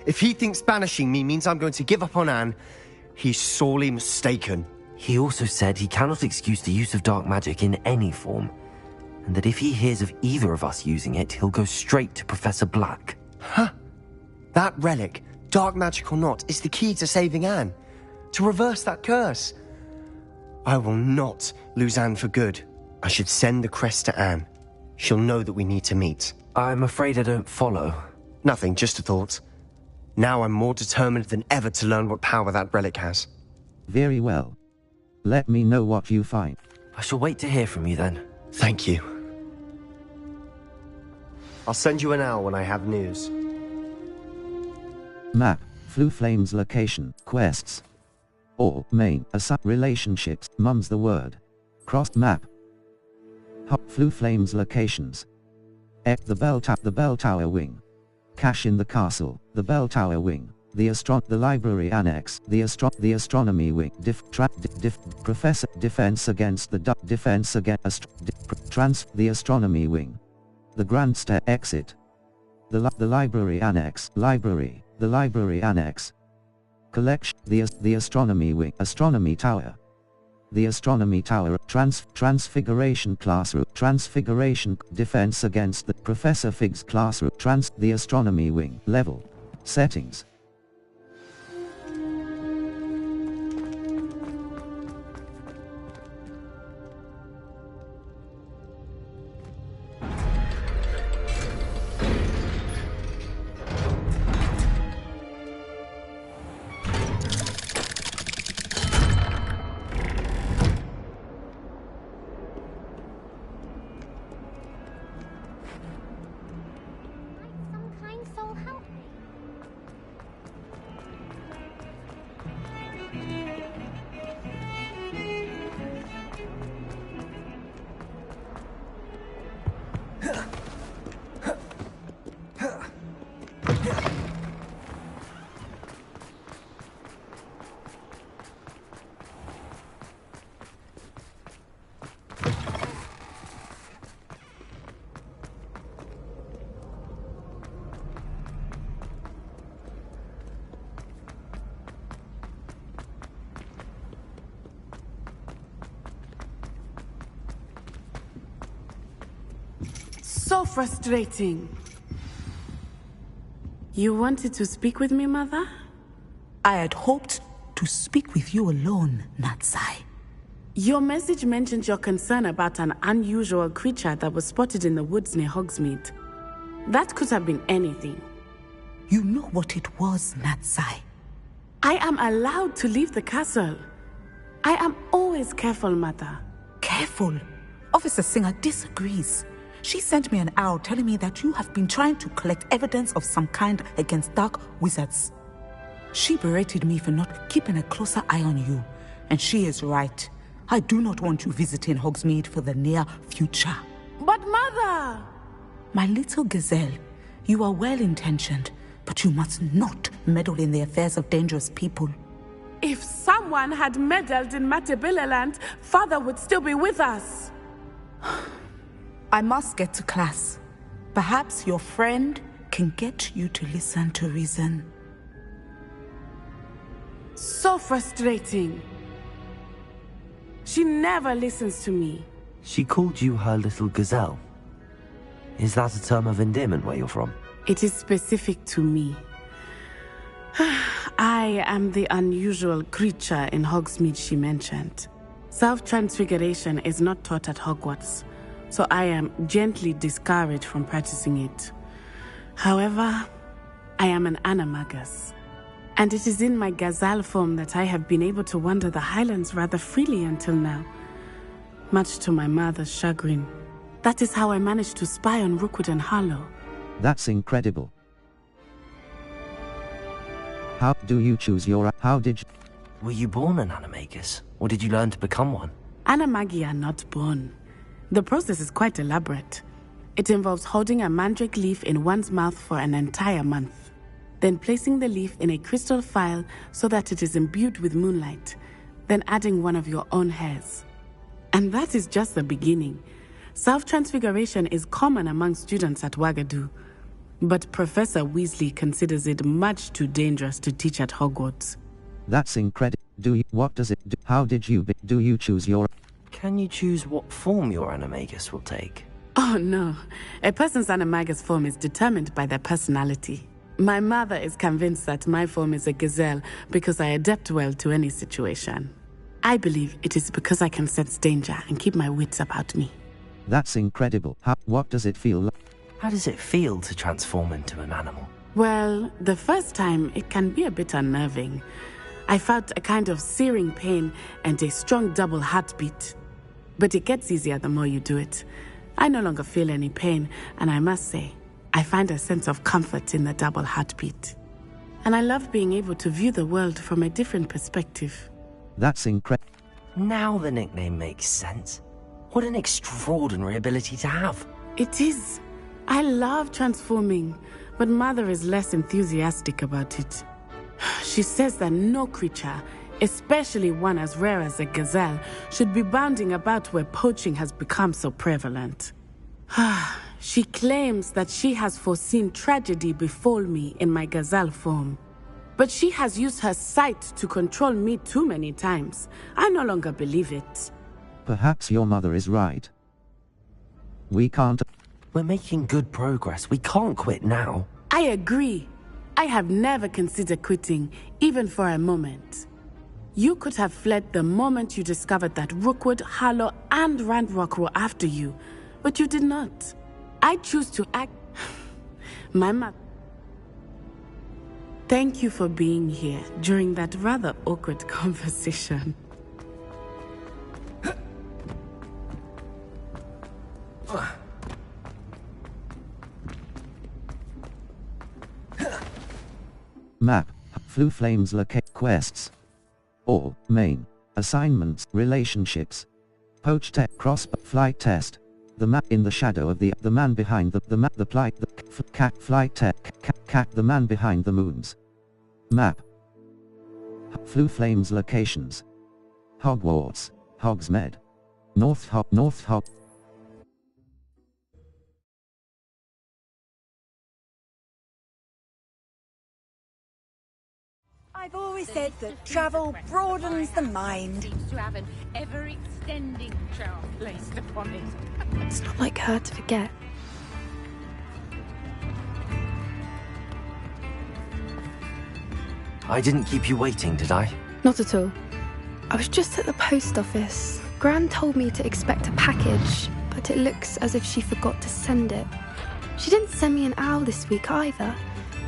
If he thinks banishing me means I'm going to give up on Anne, he's sorely mistaken. He also said he cannot excuse the use of dark magic in any form, and that if he hears of either of us using it, he'll go straight to Professor Black. Huh? That relic, dark magic or not, is the key to saving Anne. To reverse that curse. I will not lose Anne for good. I should send the crest to Anne. She'll know that we need to meet. I'm afraid I don't follow. Nothing, just a thought. Now I'm more determined than ever to learn what power that relic has. Very well. Let me know what you find. I shall wait to hear from you then. Thank you. I'll send you an owl when I have news. Map, Flu Flames location, quests. All, main, relationships, mum's the word. Cross map. Flu Flames locations. The bell tower wing. Cache in the castle, the bell tower wing. The library annex, the astronomy wing. Professor defense against the defense against the astronomy wing. The grand stair exit. The library annex, the library annex. Collection, the astronomy wing, astronomy tower. The Astronomy Tower, Transfiguration Classroom, Transfiguration, Defense against the Professor Fig's Classroom, the Astronomy Wing, Level, Settings. Some kind soul help me. So frustrating. You wanted to speak with me, Mother? I had hoped to speak with you alone, Natsai. Your message mentioned your concern about an unusual creature that was spotted in the woods near Hogsmeade. That could have been anything. You know what it was, Natsai. I am allowed to leave the castle. I am always careful, Mother. Careful? Officer Singer disagrees. She sent me an arrow telling me that you have been trying to collect evidence of some kind against dark wizards. She berated me for not keeping a closer eye on you, and she is right. I do not want you visiting Hogsmeade for the near future. But Mother! My little gazelle, you are well-intentioned, but you must not meddle in the affairs of dangerous people. If someone had meddled in Matabeleland, Father would still be with us. I must get to class. Perhaps your friend can get you to listen to reason. So frustrating. She never listens to me. She called you her little gazelle. Is that a term of endearment where you're from? It is specific to me. I am the unusual creature in Hogsmeade she mentioned. Self-transfiguration is not taught at Hogwarts, so I am gently discouraged from practicing it. However, I am an animagus, and it is in my gazelle form that I have been able to wander the Highlands rather freely until now, much to my mother's chagrin. That is how I managed to spy on Rookwood and Harlow. That's incredible. How do you choose your... How did you... Were you born an animagus, or did you learn to become one? Animagi are not born. The process is quite elaborate. It involves holding a mandrake leaf in one's mouth for an entire month, then placing the leaf in a crystal vial so that it is imbued with moonlight, then adding one of your own hairs. And that is just the beginning. Self-transfiguration is common among students at Wagadu, but Professor Weasley considers it much too dangerous to teach at Hogwarts. That's incredible. What does it do? How did you... Do you choose your... Can you choose what form your animagus will take? Oh no, a person's animagus form is determined by their personality. My mother is convinced that my form is a gazelle because I adapt well to any situation. I believe it is because I can sense danger and keep my wits about me. That's incredible. What does it feel like? How does it feel to transform into an animal? Well, the first time it can be a bit unnerving. I felt a kind of searing pain and a strong double heartbeat. But it gets easier the more you do it. I no longer feel any pain, and I must say, I find a sense of comfort in the double heartbeat. And I love being able to view the world from a different perspective. That's incredible. Now the nickname makes sense. What an extraordinary ability to have. It is. I love transforming, but Mother is less enthusiastic about it. She says that no creature, especially one as rare as a gazelle, should be bounding about where poaching has become so prevalent. She claims that she has foreseen tragedy befall me in my gazelle form. But she has used her sight to control me too many times. I no longer believe it. Perhaps your mother is right. We can't... We're making good progress. We can't quit now. I agree. I have never considered quitting, even for a moment. You could have fled the moment you discovered that Rookwood, Harlow, and Randrock were after you, but you did not. I choose to act... My mother... Thank you for being here during that rather awkward conversation. Map. Flu Flames locate quests. All. Main. Assignments. Relationships. Poach tech. Cross. Flight test. The map in the shadow of the man behind the map. The plight. The cat. Flight tech. Cat. The man behind the moons. Map. Flu Flames locations. Hogwarts. Hogsmeade. North Hog. I've always said that travel broadens the mind. Seems to have an ever-extending charm placed upon it. It's not like her to forget. I didn't keep you waiting, did I? Not at all. I was just at the post office. Gran told me to expect a package, but it looks as if she forgot to send it. She didn't send me an owl this week either.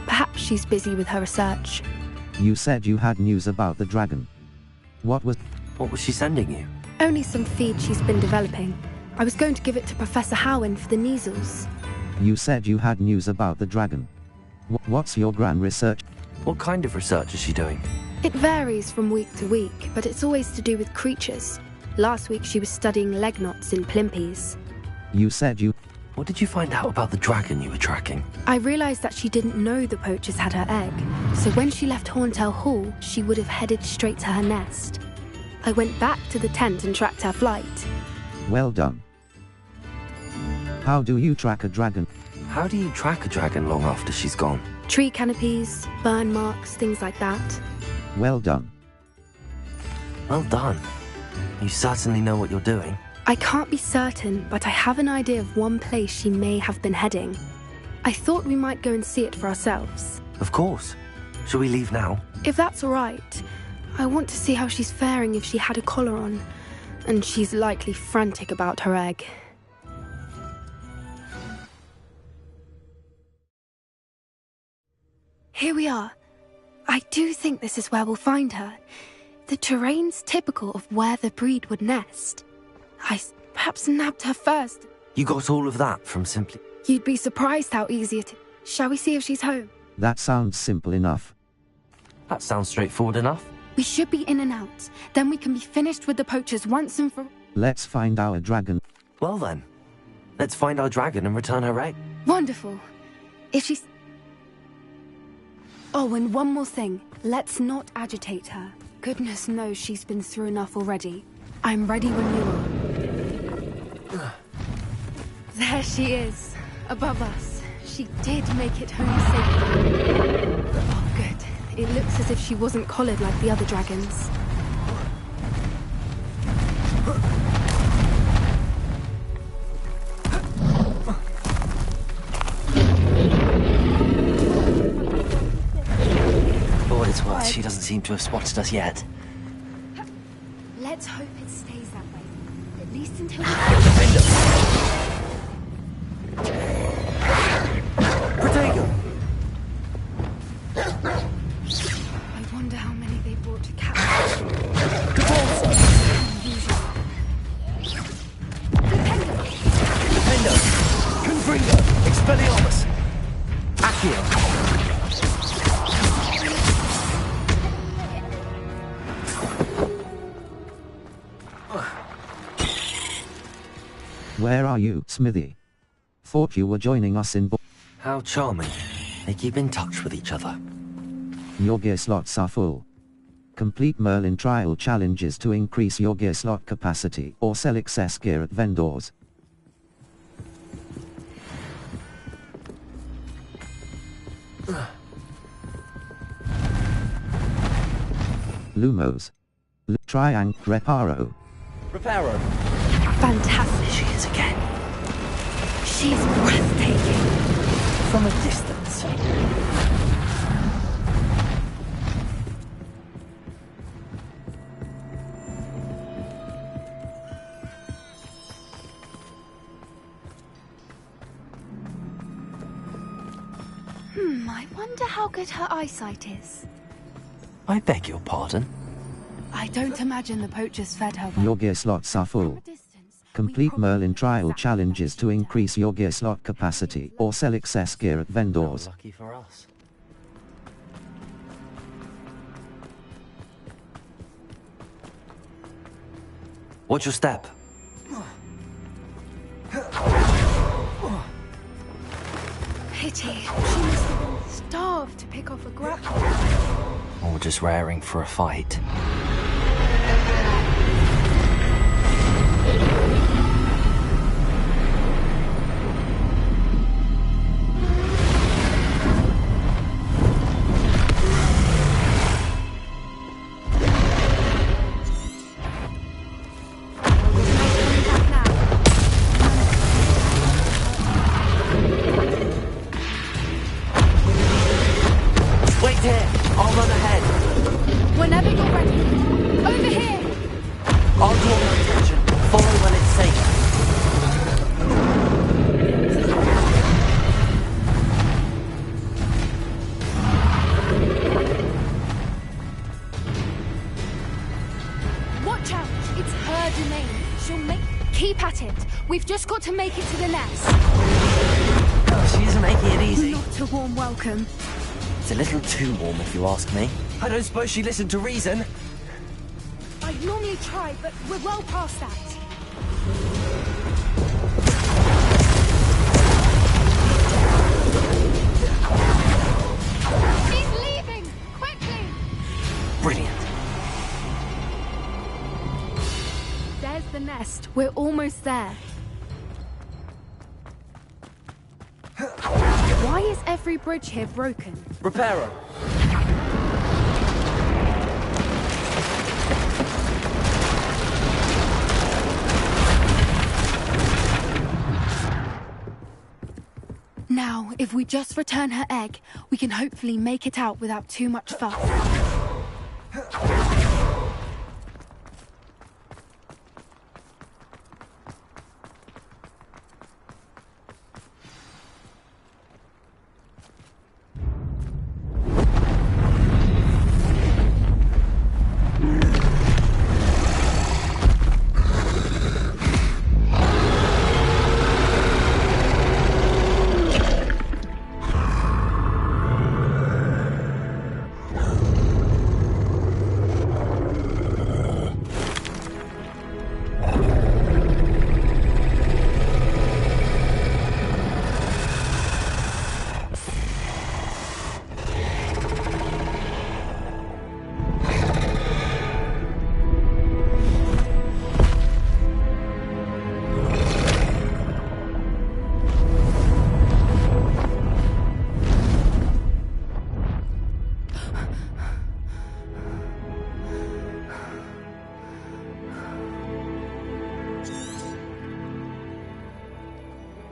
Perhaps she's busy with her research. You said you had news about the dragon. What was she sending you? Only some feed she's been developing. I was going to give it to Professor Howen for the measles. You said you had news about the dragon. What's your gran research? What kind of research is she doing? It varies from week to week, but it's always to do with creatures. Last week she was studying leg knots in plimpies. You said you... What did you find out about the dragon you were tracking? I realised that she didn't know the poachers had her egg, so when she left Horntail Hall, she would have headed straight to her nest. I went back to the tent and tracked her flight. Well done. How do you track a dragon? How do you track a dragon long after she's gone? Tree canopies, burn marks, things like that. Well done. Well done. You certainly know what you're doing. I can't be certain, but I have an idea of one place she may have been heading. I thought we might go and see it for ourselves. Of course. Shall we leave now? If that's all right. I want to see how she's faring if she had a collar on. And she's likely frantic about her egg. Here we are. I do think this is where we'll find her. The terrain's typical of where the breed would nest. I perhaps nabbed her first. You got all of that from simply... You'd be surprised how easy it is. Shall we see if she's home? That sounds simple enough. That sounds straightforward enough. We should be in and out. Then we can be finished with the poachers once and for... Let's find our dragon. Well then, let's find our dragon and return her egg. Wonderful. If she's... Oh, and one more thing. Let's not agitate her. Goodness knows she's been through enough already. I'm ready when you are. There she is, above us. She did make it home safely. Oh, good. It looks as if she wasn't collared like the other dragons. For what it's worth, she doesn't seem to have spotted us yet. Let's hope it stays that way. At least until we... I wonder how many they brought to capture. Defender! Confringo! Expelliarmus! Accio! Where are you, Smithy? Thought you were joining us in... How charming. They keep in touch with each other. Your gear slots are full. Complete Merlin trial challenges to increase your gear slot capacity or sell excess gear at vendors. Lumos. Triang Reparo. Reparo. Fantastic. There she is again. She's breathtaking. From a distance. I wonder how good her eyesight is. I beg your pardon? I don't imagine the poachers fed her well. Your gear slots are full. Complete Merlin trial challenges to increase your gear slot capacity or sell excess gear at vendors. Lucky for us. Watch your step. Pity. She must have been starved to pick off a grapple. Or just raring for a fight. Wait here! I'll run ahead! Whenever you're ready. Over here! I'll draw your attention. Follow when it's safe. Watch out! It's her domain. She'll make... Keep at it. We've just got to make it to the nest. Oh, she isn't making it easy. Not a warm welcome. It's a little too warm, if you ask me. I don't suppose she listened to reason. I'd normally try, but we're well past that. She's leaving! Quickly! Brilliant. There's the nest. We're almost there. Why is every bridge here broken? Reparo. Now, if we just return her egg, we can hopefully make it out without too much fuss.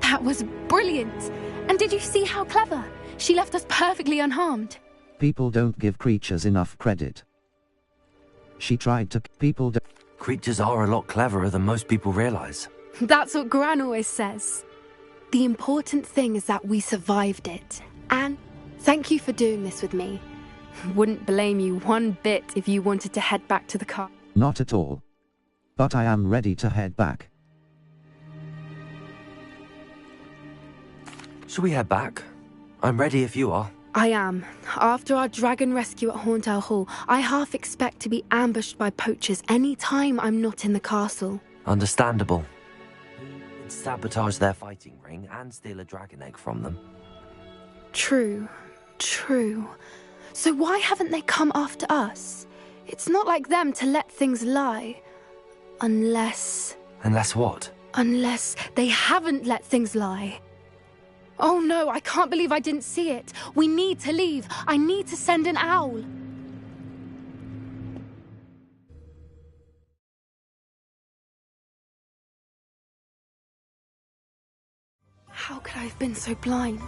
That was brilliant! And did you see how clever? She left us perfectly unharmed. People don't give creatures enough credit. She tried to... Creatures are a lot cleverer than most people realize. That's what Gran always says. The important thing is that we survived it. And thank you for doing this with me. Wouldn't blame you one bit if you wanted to head back to the car. Not at all. But I am ready to head back. Shall we head back? I'm ready if you are. I am. After our dragon rescue at Hauntow Hall, I half expect to be ambushed by poachers any time I'm not in the castle. Understandable. Sabotage their fighting ring and steal a dragon egg from them. True. True. So why haven't they come after us? It's not like them to let things lie. Unless... Unless what? Unless they haven't let things lie. Oh no, I can't believe I didn't see it. We need to leave. I need to send an owl. How could I have been so blind?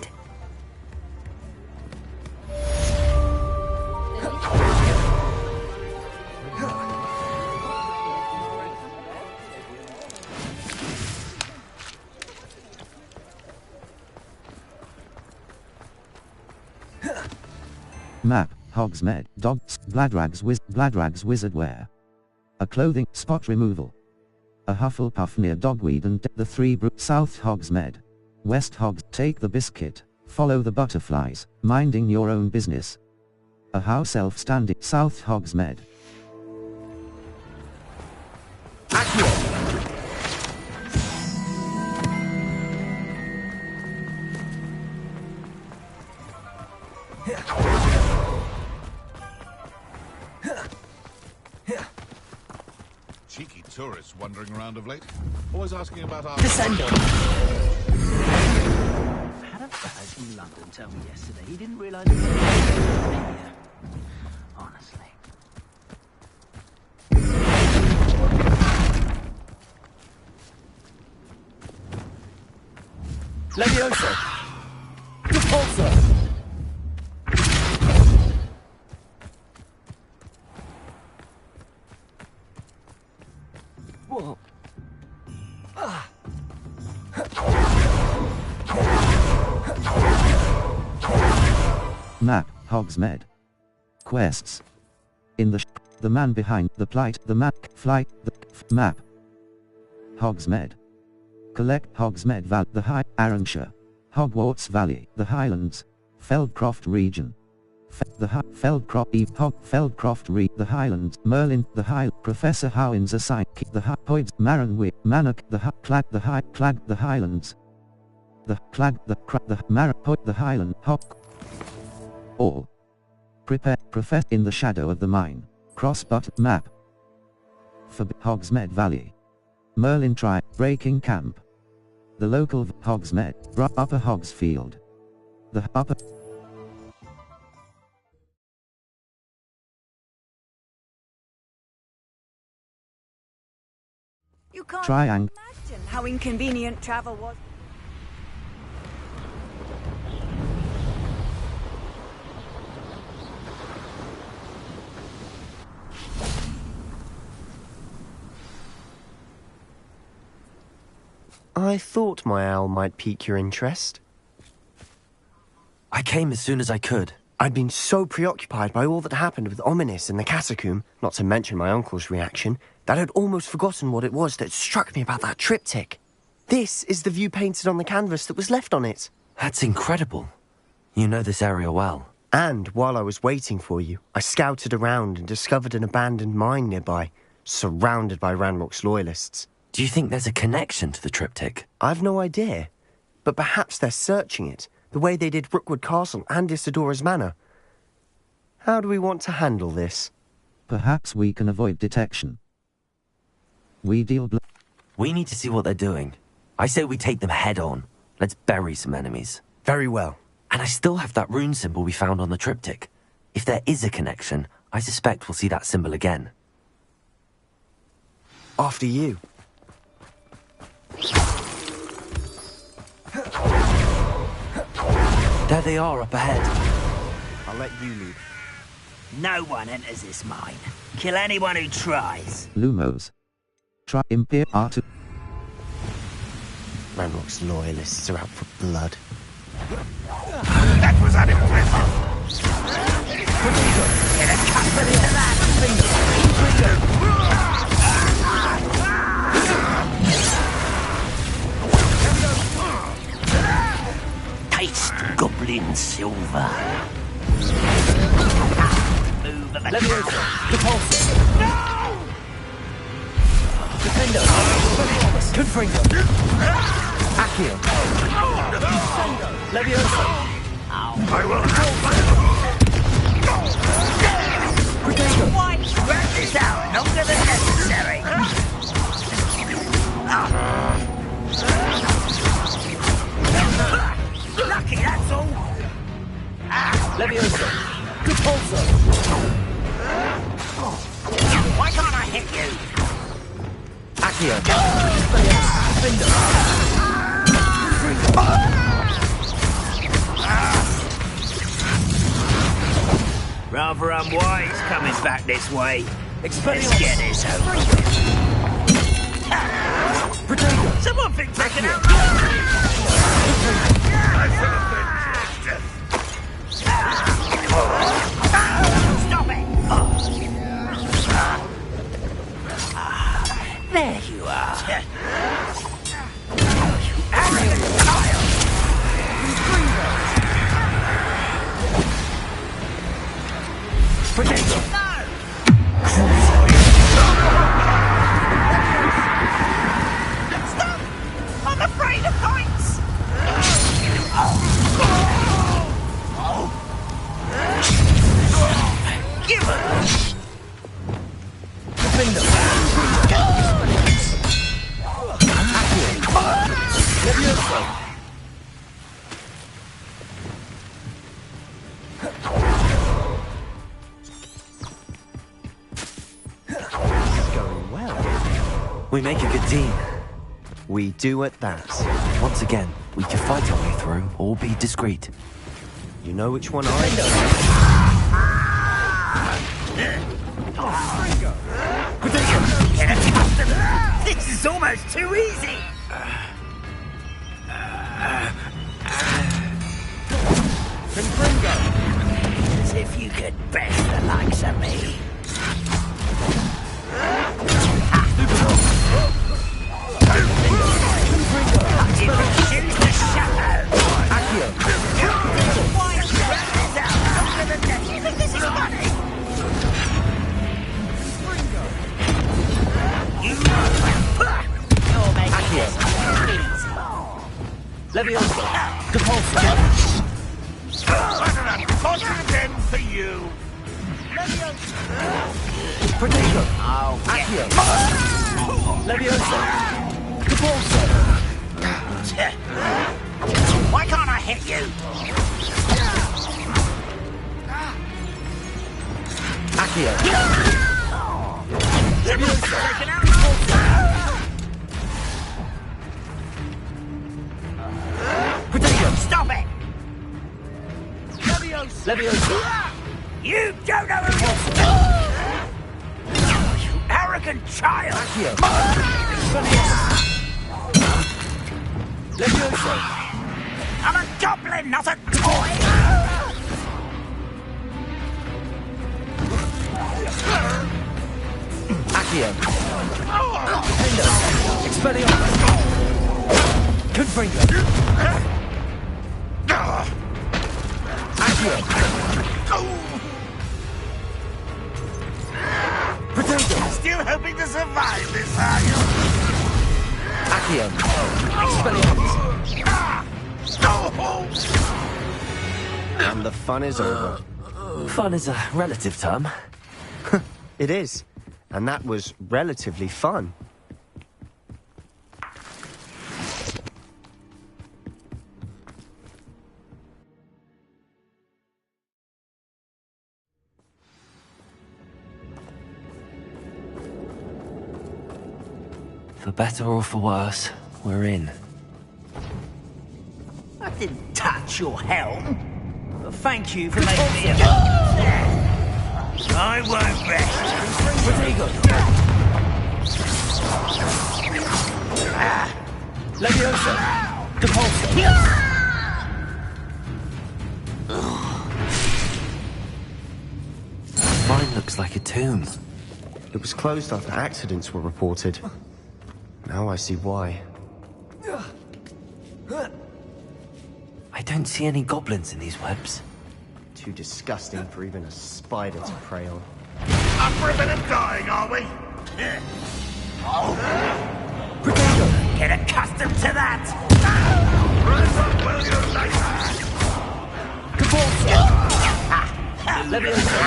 Map, Hogsmeade, Dogs, Bladrag's Wizard Wear. A clothing, spot removal. A Hufflepuff near Dogweed and the Three South Hogsmeade. West Hogs, take the biscuit, follow the butterflies, minding your own business. A house elf standing, South Hogsmeade. Cheeky tourists wandering around of late. Always asking about our... Descendo! Had a fellow from London tell me yesterday he didn't realise it was here. Honestly. Leviosa! Repulsor! Whoa. Map, Hogsmeade. Quests. In the man behind, the plight, the map, flight, map. Hogsmeade. Collect Hogsmeade Valley, the High, Arranshire. Hogwarts Valley, the Highlands. Feldcroft region. The Highlands, Merlin, the High, Professor Howins assigned, the High, Poids, Maranwy, Mannock, the High, Clag, the High, Clag, the Highlands. The Clag, the Crack, the Marapod, the Highland, Hog. All. Prepare, Profess in the shadow of the mine. Cross button, map. For Hogsmeade Valley. Merlin try, breaking camp. The local Hogsmeade, Upper Hogsfield. The upper. You can't Triangle. imagine how inconvenient travel was. I thought my owl might pique your interest. I came as soon as I could. I'd been so preoccupied by all that happened with Ominis and the catacomb, not to mention my uncle's reaction, that I'd almost forgotten what it was that struck me about that triptych. This is the view painted on the canvas that was left on it. That's incredible. You know this area well. And while I was waiting for you, I scouted around and discovered an abandoned mine nearby, surrounded by Ranrock's loyalists. Do you think there's a connection to the triptych? I've no idea, but perhaps they're searching it, the way they did Rookwood Castle and Isidora's Manor. How do we want to handle this? Perhaps we can avoid detection. We need to see what they're doing. I say we take them head on. Let's bury some enemies. Very well. And I still have that rune symbol we found on the triptych. If there is a connection, I suspect we'll see that symbol again. After you. There they are up ahead. I'll let you lead. No one enters this mine. Kill anyone who tries. Lumos. Try Imperial Art. Ranrock's loyalists are out for blood. That was unimpressive. Get a custard into that. Taste goblin silver. Move of a Repulsor! No! Defender! Confringo! Accio! Leviosa! I will drag this out longer than necessary. Lucky, that's all. Leviosa! Repulsor! Why can't I hit you? Accio! Defender! Rather unwise coming back this way. Let's get this over. Someone think taking out. Stop it! There you are. Potato! Stop! I'm afraid of heights! Give it! Going well. We make a good team. We do at that. Once again, we can fight our way through or be discreet. You know which one I This is almost too easy! As if you could best the likes of me. If you choose to shadow. Why spread this out after the death? You think this is funny? You're making this easy. Leviosa! Depulso! Caution again for you. Potato! Oh, Accio! Leviosa! Depulso! Why can't I hit you? Accio! Leviosa! Taken out. Potato! Stop it! Leviosa! You don't know who you arrogant child! Accio! Leviosa! I'm a goblin, not a toy! Accio! Hendo! Expelliarmus! Confringo! Accio! Potato! Still hoping to survive this, are you? Accio! Expelliarmus! And the fun is over. Fun is a relative term. It is. And that was relatively fun. For better or for worse, we're in. I didn't touch your helm. But thank you for making me a... I won't rest. Potato! Leviosa! Depulso! Mine looks like a tomb. It was closed after accidents were reported. Now I see why. I don't see any goblins in these webs. Too disgusting for even a spider to prey on. Up for a bit of dying, are we? Potato! Get accustomed to that! Rise up, will you, later? Depulso! Leviosa!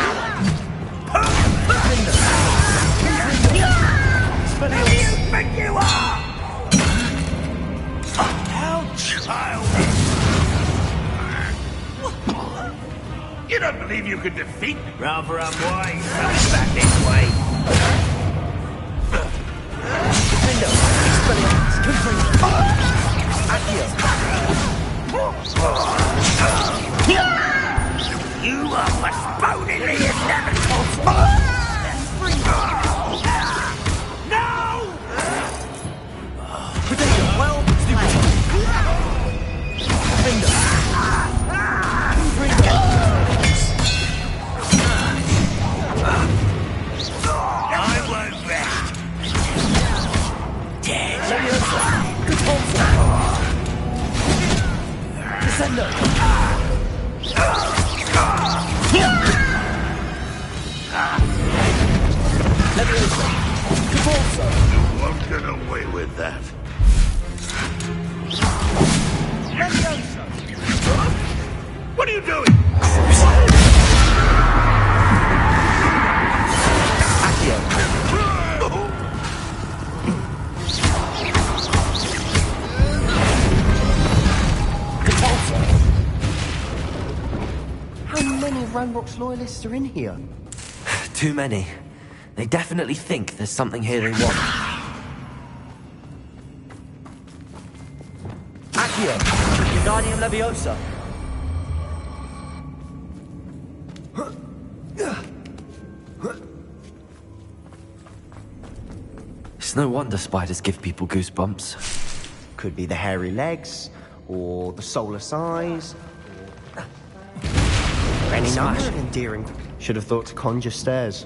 Who do you think you are? How childish! You don't believe you could defeat me? Rather unwise coming back this way. Hendo! Expelliarmus! Confringo! Accio! You won't get away with that. What are you doing? How many Ranrock's loyalists are in here? Too many. They definitely think there's something here they want. Accio! Wingardium Leviosa! It's no wonder spiders give people goosebumps. Could be the hairy legs, or the soulless eyes, or any number of endearing. Should have thought to conjure stairs.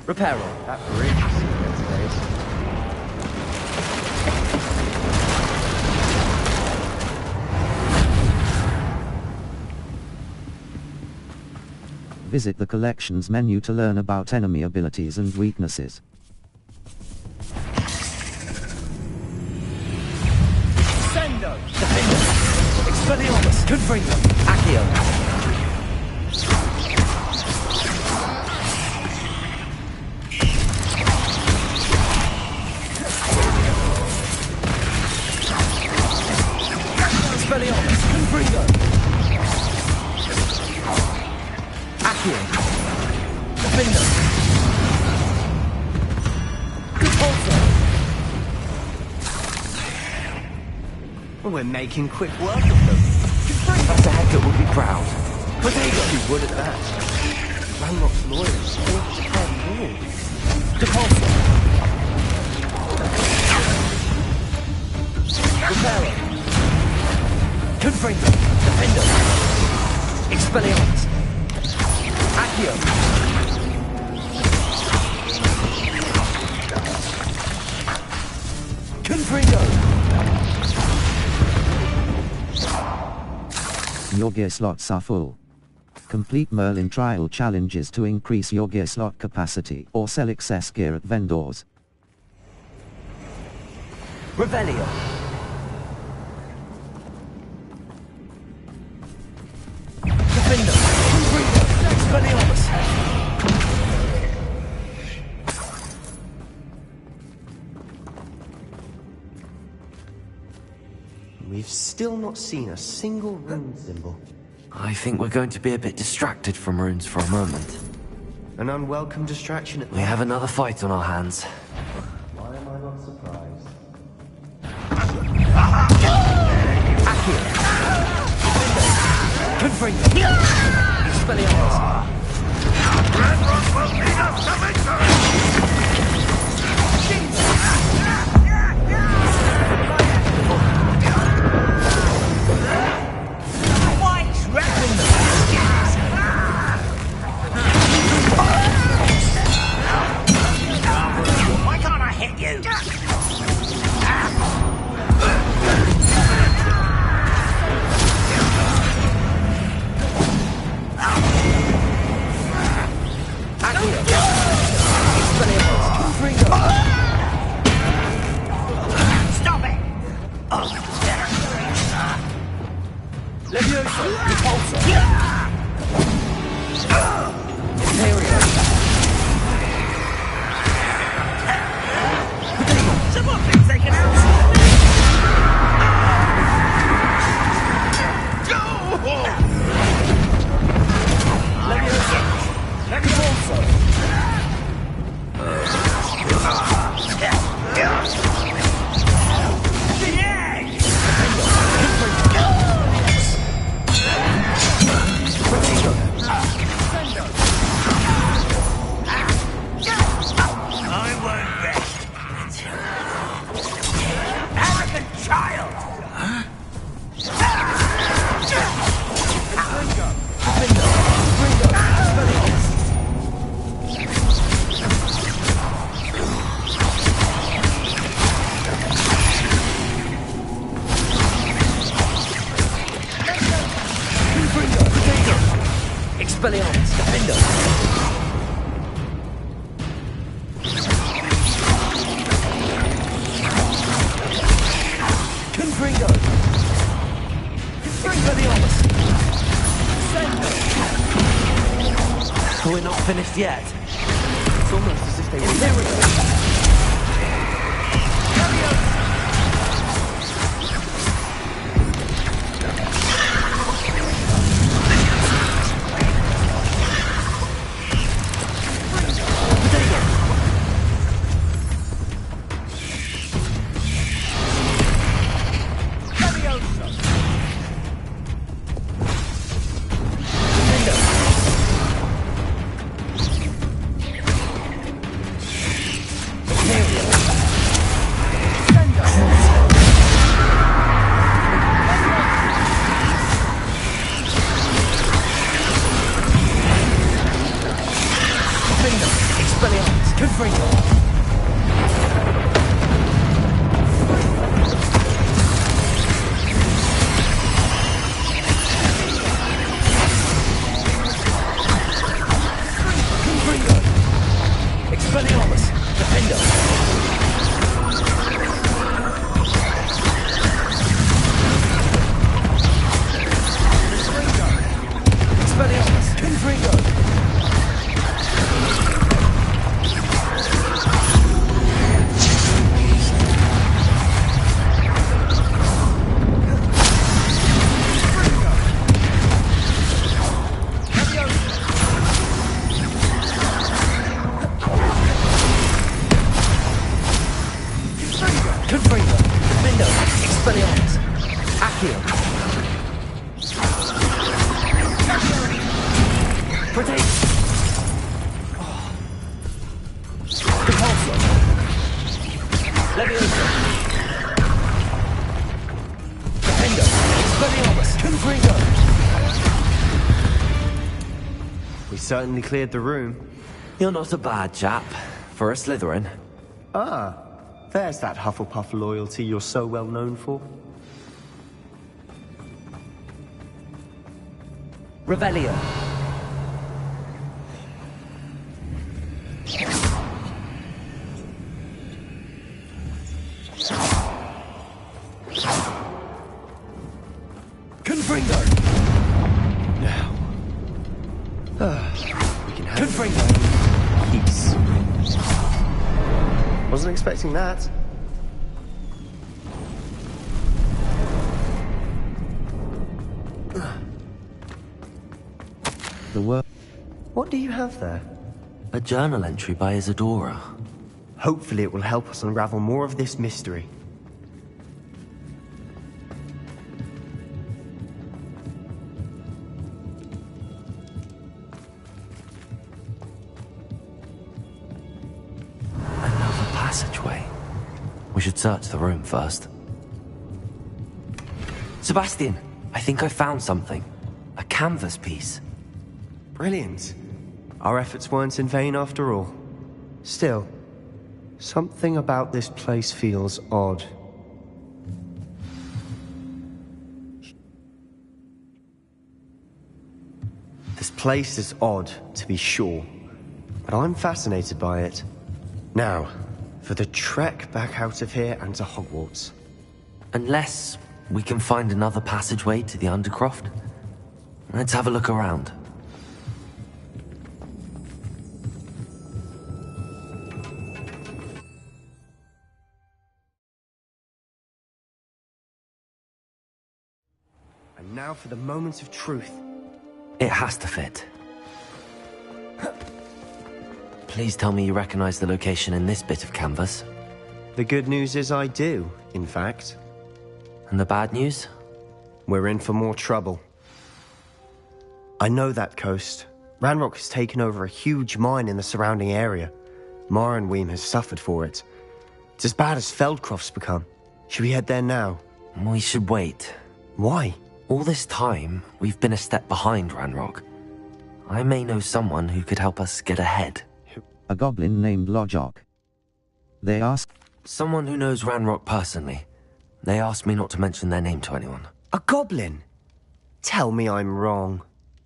Reparo. That bridge is better days. Visit the collections menu to learn about enemy abilities and weaknesses. Sendo! Defender! Expelliarmus! Confringo! Accio! Expelliarmus! Confringo! Accio! Defender! Repulsor! Well, we're making quick work of them. Professor Hector would be proud. Potato! You would at that. Ranrock's lawyers ought to have more. Repulsor! Reparo! Confringo! Defender! Expelliarmus! Accio! Confringo! Your gear slots are full. Complete Merlin trial challenges to increase your gear slot capacity or sell excess gear at vendors. Revelio! Defender! Confringo! Expelliarmus! We've still not seen a single rune symbol. I think we're going to be a bit distracted from runes for a moment. An unwelcome distraction at We have another fight on our hands. Why am I not surprised? Accio! Confringo! Expelliarmus! Ranrock will lead us to victory! Why can't I hit you? Stop it! Leviosa! Repulsor! Imperial! Someone thinks they can out. Leviosa! Repulsor! child! Expelliarmus, defender! Confringo! Expelliarmus! We're not finished yet. It's almost as if they were there. We certainly cleared the room. You're not a bad chap for a Slytherin. Ah, there's that Hufflepuff loyalty you're so well known for. Revelio. Confringo! Now. We can have Confringo! peace. Wasn't expecting that. The work. What do you have there? A journal entry by Isadora. Hopefully it will help us unravel more of this mystery. Another passageway. We should search the room first. Sebastian, I think I found something. A canvas piece. Brilliant. Our efforts weren't in vain after all. Still, something about this place feels odd. This place is odd, to be sure, but I'm fascinated by it. Now, for the trek back out of here and to Hogwarts. Unless we can find another passageway to the Undercroft. Let's have a look around. And now for the moment of truth. It has to fit. Please tell me you recognize the location in this bit of canvas. The good news is I do, in fact. And the bad news? We're in for more trouble. I know that coast. Ranrock has taken over a huge mine in the surrounding area. Marrenweem has suffered for it. It's as bad as Feldcroft's become. Should we head there now? We should wait. Why? All this time, we've been a step behind Ranrock. I may know someone who could help us get ahead. A goblin named Lojok. They asked... Someone who knows Ranrock personally. They asked me not to mention their name to anyone. A goblin? Tell me I'm wrong.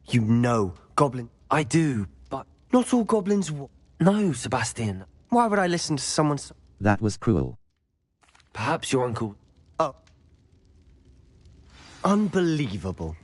You know goblin... I do, but... Not all goblins... No, Sebastian. Why would I listen to someone... That was cruel. Perhaps your uncle... Oh. Unbelievable.